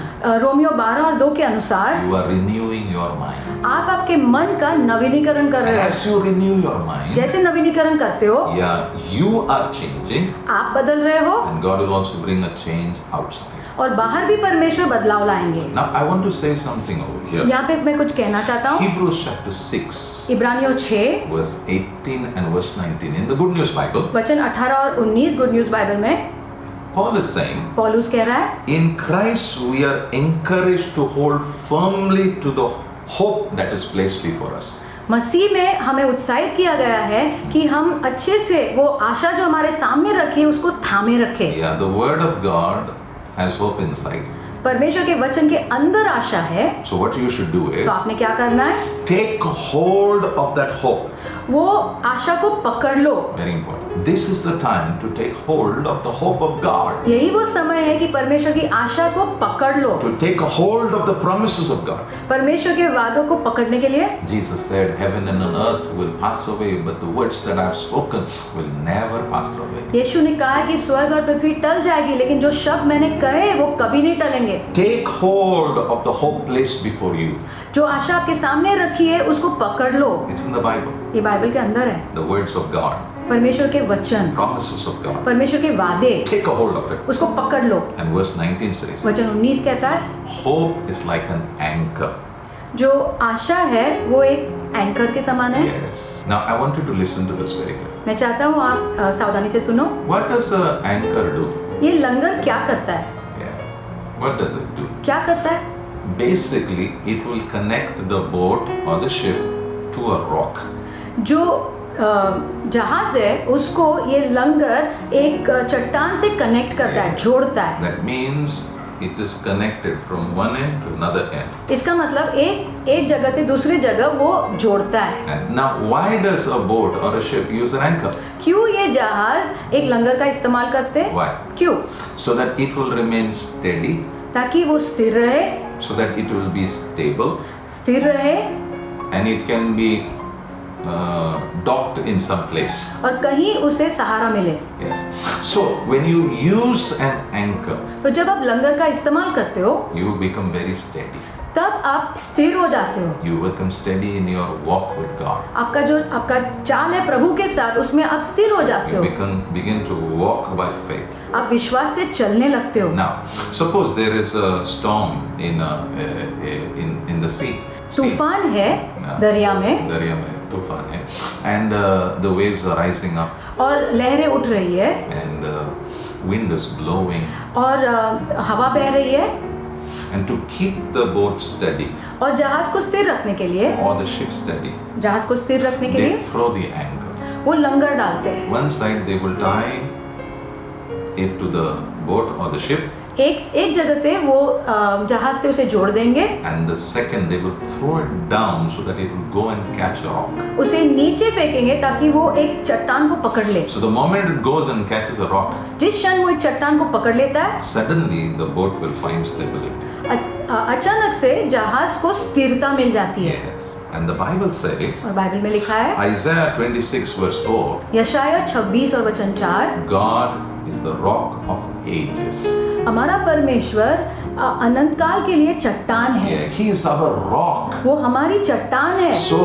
Romeo 12 और 2 के अनुसार you are renewing your mind. आप आपके मन का नवीनीकरण कर And रहे as हो। you renew your mind, जैसे नवीनीकरण करते हो, yeah, you are changing, आप बदल रहे हो and God will also bring a change outside. और बाहर भी परमेश्वर बदलाव लाएंगे। Now I want to say something over here. यहाँ पे मैं कुछ कहना चाहता हूँ। Hebrews chapter 6 इब्रानियों 6 verse 18 and verse 19 in the Good News Bible, वचन 18 और 19 गुड न्यूज बाइबल में Paul is saying, पौलुस कह रहा है, in Christ we are encouraged to hold firmly to the hope that is placed before us. मसीह में हमें उत्साहित किया गया है कि हम अच्छे से वो आशा जो हमारे सामने रखी है उसको थामे रखें। Yeah, the word of God has hope inside. परमेश्वर के वचन के अंदर आशा है, So what you should do is तो आपने क्या करना है? take hold of that hope. वो आशा को पकड़ लो। Very important. This is the time to take hold of the hope of God. यही वो समय है कि परमेश्वर की आशा को पकड़ लो, To take a hold of the promises of God. परमेश्वर के वादों को पकड़ने के लिए। Jesus said, heaven and earth will pass away, but the words that I have spoken will never pass away. यीशु ने कहा कि स्वर्ग और पृथ्वी टल जाएगी लेकिन जो शब्द मैंने कहे वो कभी नहीं टलेंगे। Take hold of the hope placed before you. जो आशा आपके सामने रखी है उसको पकड़ लो। It's in the Bible. ये बाइबल के अंदर है, The words of God, परमेश्वर के वचन, promises of God. परमेश्वर के वादे, Take a hold of it. उसको पकड़ लो। And verse 19 says, वचन 19 कहता है, hope is like an anchor. जो आशा है वो एक एंकर के समान है। Yes. Now I want you to listen to this very carefully. मैं चाहता हूँ आप सावधानी से सुनो। What does an anchor do? ये लंगर क्या करता है? Yeah. What does it do? क्या करता है? Basically, it will connect the boat or the ship to a rock. जो जहाज है उसको ये लंगर एक चट्टान से कनेक्ट करता है, जोड़ता है। That means it is connected from one end to another end. इसका मतलब एक जगह से दूसरी जगह वो जोड़ता है। And now, why does a boat or a ship use an anchor? क्यों ये जहाज एक लंगर का इस्तेमाल करते हैं? Why? क्यों? So that it will remain steady, ताकि वो स्थिर रहे, so that it will be stable, स्थिर रहे and it can be docked in some place. और कहीं उसे सहारा मिले। Yes. So when you use an anchor, तो जब आप लंगर का इस्तेमाल करते हो you become very steady. तब आप स्थिर हो जाते हो। You become steady in your walk with God. आपका चाल है प्रभु के साथ, उसमें आप स्थिर हो जाते You हो। begin to walk by faith. आप विश्वास से चलने लगते हो। Now, suppose there is a storm in the sea. तूफान है हाँ। दरिया में दरिया में तूफान है, and the waves are rising up, और लहरें उठ रही है and wind is blowing, और हवा बह रही है, and to keep the boat steady और जहाज को स्थिर रखने के लिए, or the ship steady, जहाज को स्थिर रखने के they लिए throw the anchor. वो लंगर डालते हैं। One side they will tie it to the boat or the ship, एक जगह से वो जहाज से उसे जोड़ देंगे, and the second they will throw it down so that it will go and catch a rock. उसे नीचे फेंकेंगे ताकि वो एक चट्टान को पकड़ ले। So the moment it goes and catches a rock, जिस क्षण वो एक चट्टान को पकड़ लेता है, suddenly the boat will find stability. अचानक से जहाज को स्थिरता मिल जाती है। Yes. And the Bible says, और बाइबल में लिखा है, Isaiah 26 verse 4, यशाया 26 और वचन 4, God is the rock of ages. हमारा परमेश्वर अनंत काल के लिए चट्टान है। Yeah, He is our rock. वो हमारी चट्टान है। So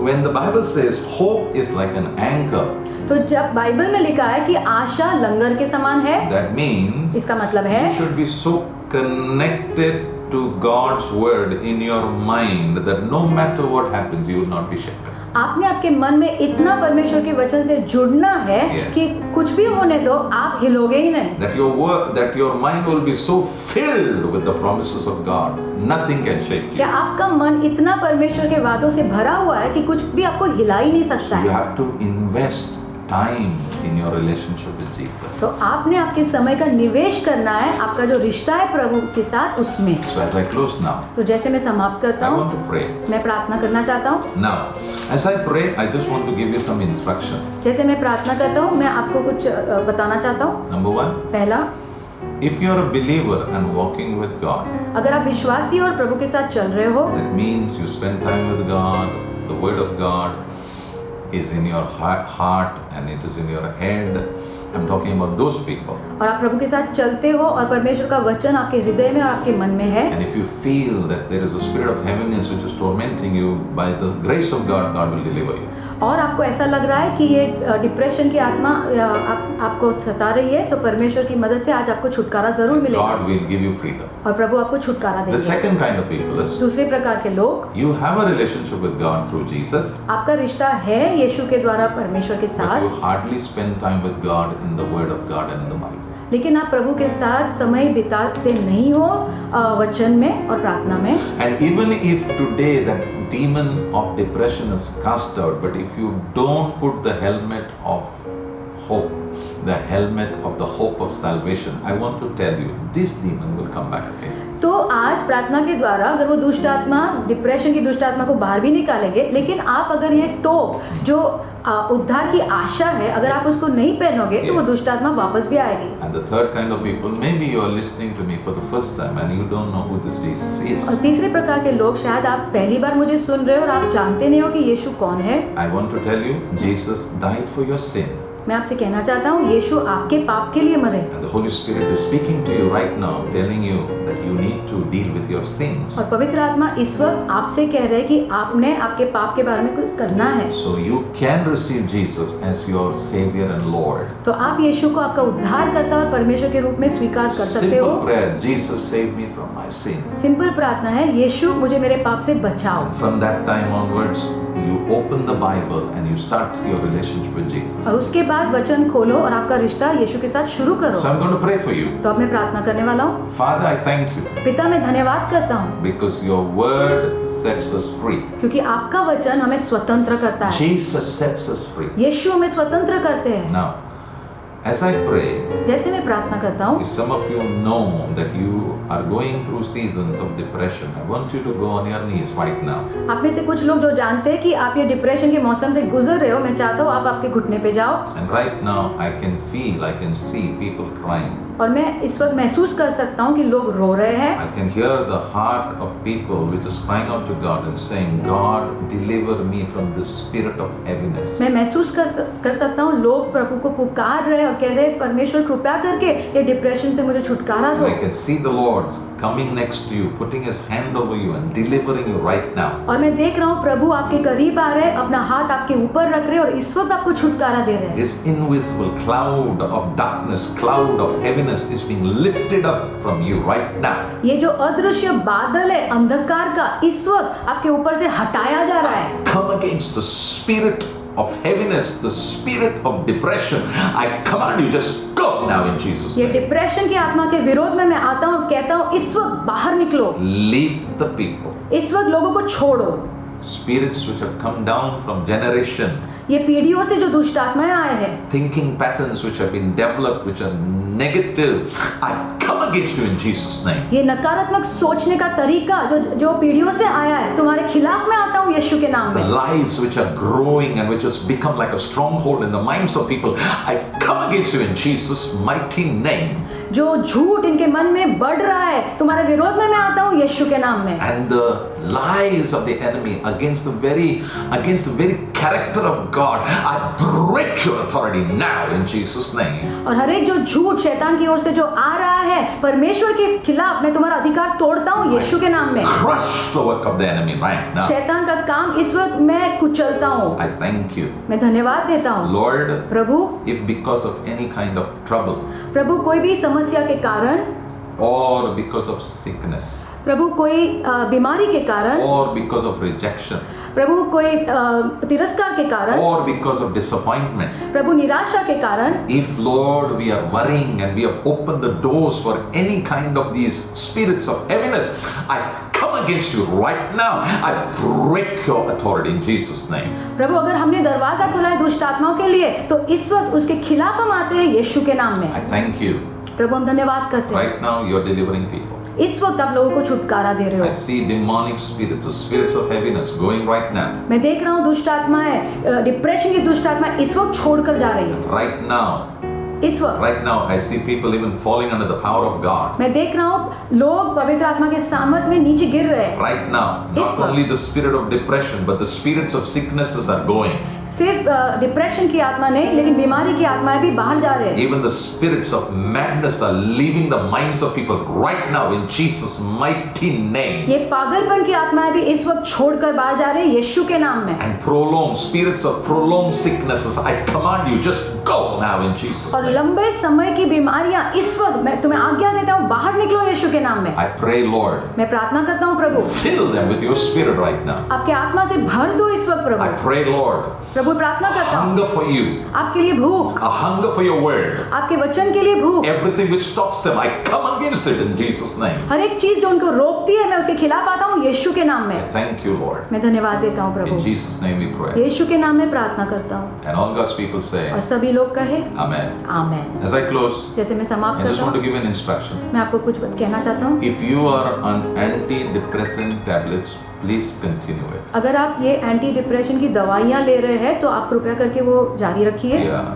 when the Bible says hope is like an anchor, तो जब बाइबल में लिखा है कि आशा लंगर के समान है, that means इसका मतलब है you should be so connected to God's word in your mind that no matter what happens, you will not be shaken. आपने आपके मन में इतना परमेश्वर के वचन से जुड़ना है Yes. कि कुछ भी होने दो, आप हिलोगे ही नहीं। That your mind will be so filled with the promises of God, nothing can shake क्या you. आपका मन इतना परमेश्वर के वादों से भरा हुआ है कि कुछ भी आपको हिला ही नहीं सकता You है। have to invest time in your relationship with Jesus. तो आपने आपके समय का निवेश करना है, आपका जो रिश्ता है प्रभु के साथ उसमें। So as I close now, तो जैसे मैं समाप्त करता I हूँ, want to pray. मैं प्रार्थना करना चाहता हूँ। Now, as I pray, I just want to give you some instruction. जैसे मैं प्रार्थना करता हूँ, मैं आपको कुछ बताना चाहता हूँ। Number one, पहला, if you're a believer and walking with God, अगर आप विश्वासी और प्रभु के साथ चल रहे हो, that means you spend time with God, the Word of God is in your heart and it is in your head. I'm talking about those people. और आप प्रभु के साथ चलते हो और परमेश्वर का वचन आपके हृदय में और आपके मन में है, And if you feel that there is a spirit of heaviness which is tormenting you, by the grace of God, God will deliver you. और आपको ऐसा लग रहा है कि ये डिप्रेशन की आत्मा आपको सता रही है, तो परमेश्वर की मदद से आज आपको छुटकारा जरूर मिलेगा God will give you freedom. और प्रभु आपको छुटकारा The देंगे। second kind of people is दूसरे प्रकार के लोग, you have a relationship with God through Jesus, आपका रिश्ता है यीशु के द्वारा परमेश्वर के but साथ, you hardly spend time with God in the Word of God and in the Bible. लेकिन आप प्रभु के साथ समय बिताते नहीं हो वचन में और प्रार्थना में। And even if today that demon of depression is cast out, but if you don't put the helmet of hope, the helmet of the hope of salvation, I want to tell you, this demon will come back again. तो आज प्रार्थना के द्वारा अगर वो दुष्ट आत्मा, depression की दुष्ट आत्मा को बाहर भी निकालेंगे, लेकिन आप अगर ये टोप जो उद्धार की आशा है, अगर आप उसको नहीं पहनोगे तो वो दुष्ट आत्मा वापस भी आएगी। And the third kind of people, maybe you are listening to me for the first time and you don't know who this Jesus और is. तीसरे प्रकार के लोग, शायद आप पहली बार मुझे सुन रहे हो और आप जानते नहीं हो कि यीशु कौन है। I want to tell you, Jesus died for your sin. मैं आपसे कहना चाहता हूँ, यीशु आपके पाप के लिए मरे And the Holy Spirit is speaking to you right now, telling you that you need to deal with your sins. और पवित्र आत्मा इस वक्त आपसे कह रहे हैं कि आपने आपके पाप के बारे में कुछ करना है। So you can receive Jesus as your Savior and Lord. तो आप यीशु को आपका उद्धारकर्ता और परमेश्वर के रूप में स्वीकार कर सकते हो। Simple prayer, Jesus save me from my sin. Simple प्रार्थना है, यीशु मुझे मेरे पाप से बचाओ। From that time onwards, you open the Bible and you start your relationship with Jesus. और उसके बाद वचन खोलो और आपका रिश्ता यीशु के साथ शुरू So करो। I'm going to pray for you. तो अब मैं प्रार्थना करने वाला हूँ। Father, I thank you पिता, मैं धन्यवाद करता हूँ because your word sets us free. क्योंकि आपका वचन हमें स्वतंत्र करता है। Jesus sets us free. यीशु हमें स्वतंत्र करते हैं। Now, as I pray, जैसे मैं प्रार्थना करता हूँ, if some of you know that you are going through seasons of depression, I want you to go on your knees right now. आप में से कुछ लोग जो जानते हैं कि आप ये डिप्रेशन के मौसम से गुजर रहे हो, मैं चाहता हूँ आप आपके घुटने पे जाओ। And right now, I can feel, I can see people crying. और मैं इस वक्त महसूस कर सकता हूँ कि लोग रो रहे हैं। I can hear the heart of people which is crying out to God and saying, God, deliver me from the spirit of heaviness. मैं महसूस कर सकता हूँ लोग प्रभु को पुकार रहे हैं और कह रहे हैं परमेश्वर कृपया करके ये डिप्रेशन से मुझे छुटकारा And दो। I can see the Lord coming next to you, putting his hand over you and delivering you right now. और मैं देख रहा हूँ प्रभु आपके करीब आ रहे हैं, अपना हाथ आपके ऊपर रख रहे हैं और इस वक्त आपको छुटकारा दे रहे हैं। This invisible cloud of darkness, cloud of heaviness is being lifted up from you right now. ये जो अदृश्य बादल है अंधकार का, इस वक्त आपके ऊपर से हटाया जा रहा है। Come against the spirit of heaviness, the spirit of depression. I command you, just go now in Jesus' ये name. डिप्रेशन की आत्मा के विरोध में मैं आता हूँ और कहता हूँ इस वक्त बाहर निकलो। Leave the people. इस वक्त लोगों को छोड़ो। Spirits which have come down from generation, ये पीढ़ियों से जो दुष्ट आत्माएं आए हैं, thinking patterns which have been developed which are negative, I come against you in Jesus' name. ये नकारात्मक सोचने का तरीका जो पीढ़ियों से आया है, तुम्हारे खिलाफ मैं आता हूँ यीशु के नाम The में। lies which are growing and which has become like a stronghold in the minds of people, I come against you in Jesus' mighty name. जो झूठ इनके मन में बढ़ रहा है, तुम्हारे विरोध में मैं आता हूँ यीशु के नाम में। And the lies of the enemy against the very character of God, I break your authority now in Jesus' name. और हर एक जो झूठ शैतान की ओर से जो आ रहा है परमेश्वर के खिलाफ, मैं तुम्हारा अधिकार तोड़ता हूँ यीशु के नाम में। Crush the work of the enemy right now. शैतान का काम इस वक्त मैं कुचलता हूँ। I thank you, मैं धन्यवाद देता हूँ Lord, Prabhu. if because of any kind of trouble प्रभु कोई भी समस्या के कारण, or because of sickness प्रभु कोई बीमारी के कारण, or because of rejection प्रभु कोई तिरस्कार के कारण, or because of disappointment, प्रभु निराशा के कारण, if Lord we are worrying and we have opened the doors for any kind of these spirits of heaviness, I come against you right now. I break your authority in Jesus' name. प्रभु अगर हमने दरवाजा खोला है दुष्ट आत्माओं के लिए, तो इस वक्त उसके खिलाफ हम आते हैं यीशु के नाम में। I thank you. प्रभु हम धन्यवाद करते हैं। Right now you're delivering people. इस वक्त आप लोगों को छुटकारा दे रहे I हो। see demonic spirits, the spirits of heaviness going right now. मैं देख रहा हूँ दुष्ट आत्माएं, डिप्रेशन की दुष्ट आत्मा इस वक्त छोड़कर जा रही है। Right now, इस वक्त right now I see people even falling under the power of God. मैं देख रहा हूँ लोग पवित्र आत्मा के सामर्थ में नीचे गिर रहे हैं। Right now, not इस वक्त। only the spirit of depression, but the spirits of sicknesses are going. सिर्फ डिप्रेशन की आत्मा नहीं, लेकिन बीमारी की आत्माएं भी बाहर जा रहे हैं। Even the spirits of madness are leaving the minds of people right now in Jesus' mighty name. ये पागलपन की आत्माएं भी इस वक्त छोड़कर बाहर जा रहे हैं यीशु के नाम में। And prolonged spirits of prolonged sicknesses, I command you, just go now in Jesus' और name. लंबे समय की बीमारियां इस वक्त मैं तुम्हें आज्ञा देता हूँ, बाहर निकलो यीशु के नाम में। I pray, Lord, मैं प्रार्थना करता हूँ प्रभु, fill them with your spirit right now. आपके आत्मा से भर दो इस वक्त I प्रभु। pray, Lord, प्रभु प्रार्थना करता हूँ hunger for you, आपके लिए भूख, a hunger for your word. आपके वचन के लिए भूख। Everything which stops them, I come against it in Jesus' name. हर एक चीज जो उनको रोकती है, मैं उसके खिलाफ आता हूँ यीशु के नाम I में। thank you, Lord. मैं धन्यवाद देता हूँ In Prabhu, Jesus' name we pray. यीशु के नाम में प्रार्थना करता हूँ। And all God's people say, और सभी लोग कहे Amen. Amen. As I close, जैसे मैं समाप्त I just करता want to हूँ, give an instruction. मैं आपको कुछ कहना चाहता हूँ। If you are on antidepressant tablets, please continue it. अगर आप ये एंटी डिप्रेशन की दवाइयाँ ले रहे हैं तो आप कृपया करके वो जारी रखिए, Yeah.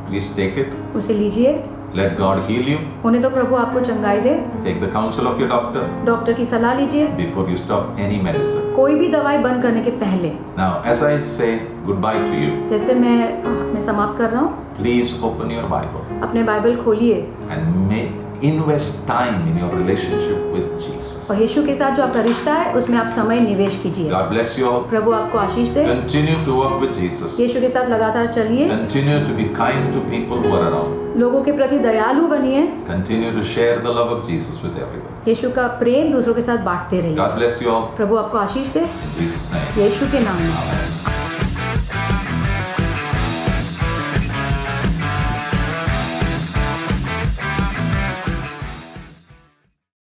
Please take it. उसे लीजिए। Let God heal you. होने तो प्रभु आपको चंगाई दे। Take the counsel of your doctor doctor की सलाह लीजिए before you stop any medicine. कोई भी दवाई बंद करने के पहले। Now, as I say goodbye to you, जैसे मैं समाप्त कर रहा हूँ, please open your Bible अपने बाइबल खोलिए and make invest time in your relationship with Jesus. और यीशु के साथ जो आपका रिश्ता है उसमें आप समय निवेश कीजिए। God bless you all. प्रभु आपको आशीष दे। Continue to walk with Jesus. यीशु के साथ लगातार चलिए। Continue to be kind to people who are around. लोगों के प्रति दयालु बनिए। Continue to share the love of Jesus with everyone. यीशु का प्रेम दूसरों के साथ बांटते रहिए। God bless you all. प्रभु आपको आशीष दे। In Jesus' name. यीशु के नाम में। Amen.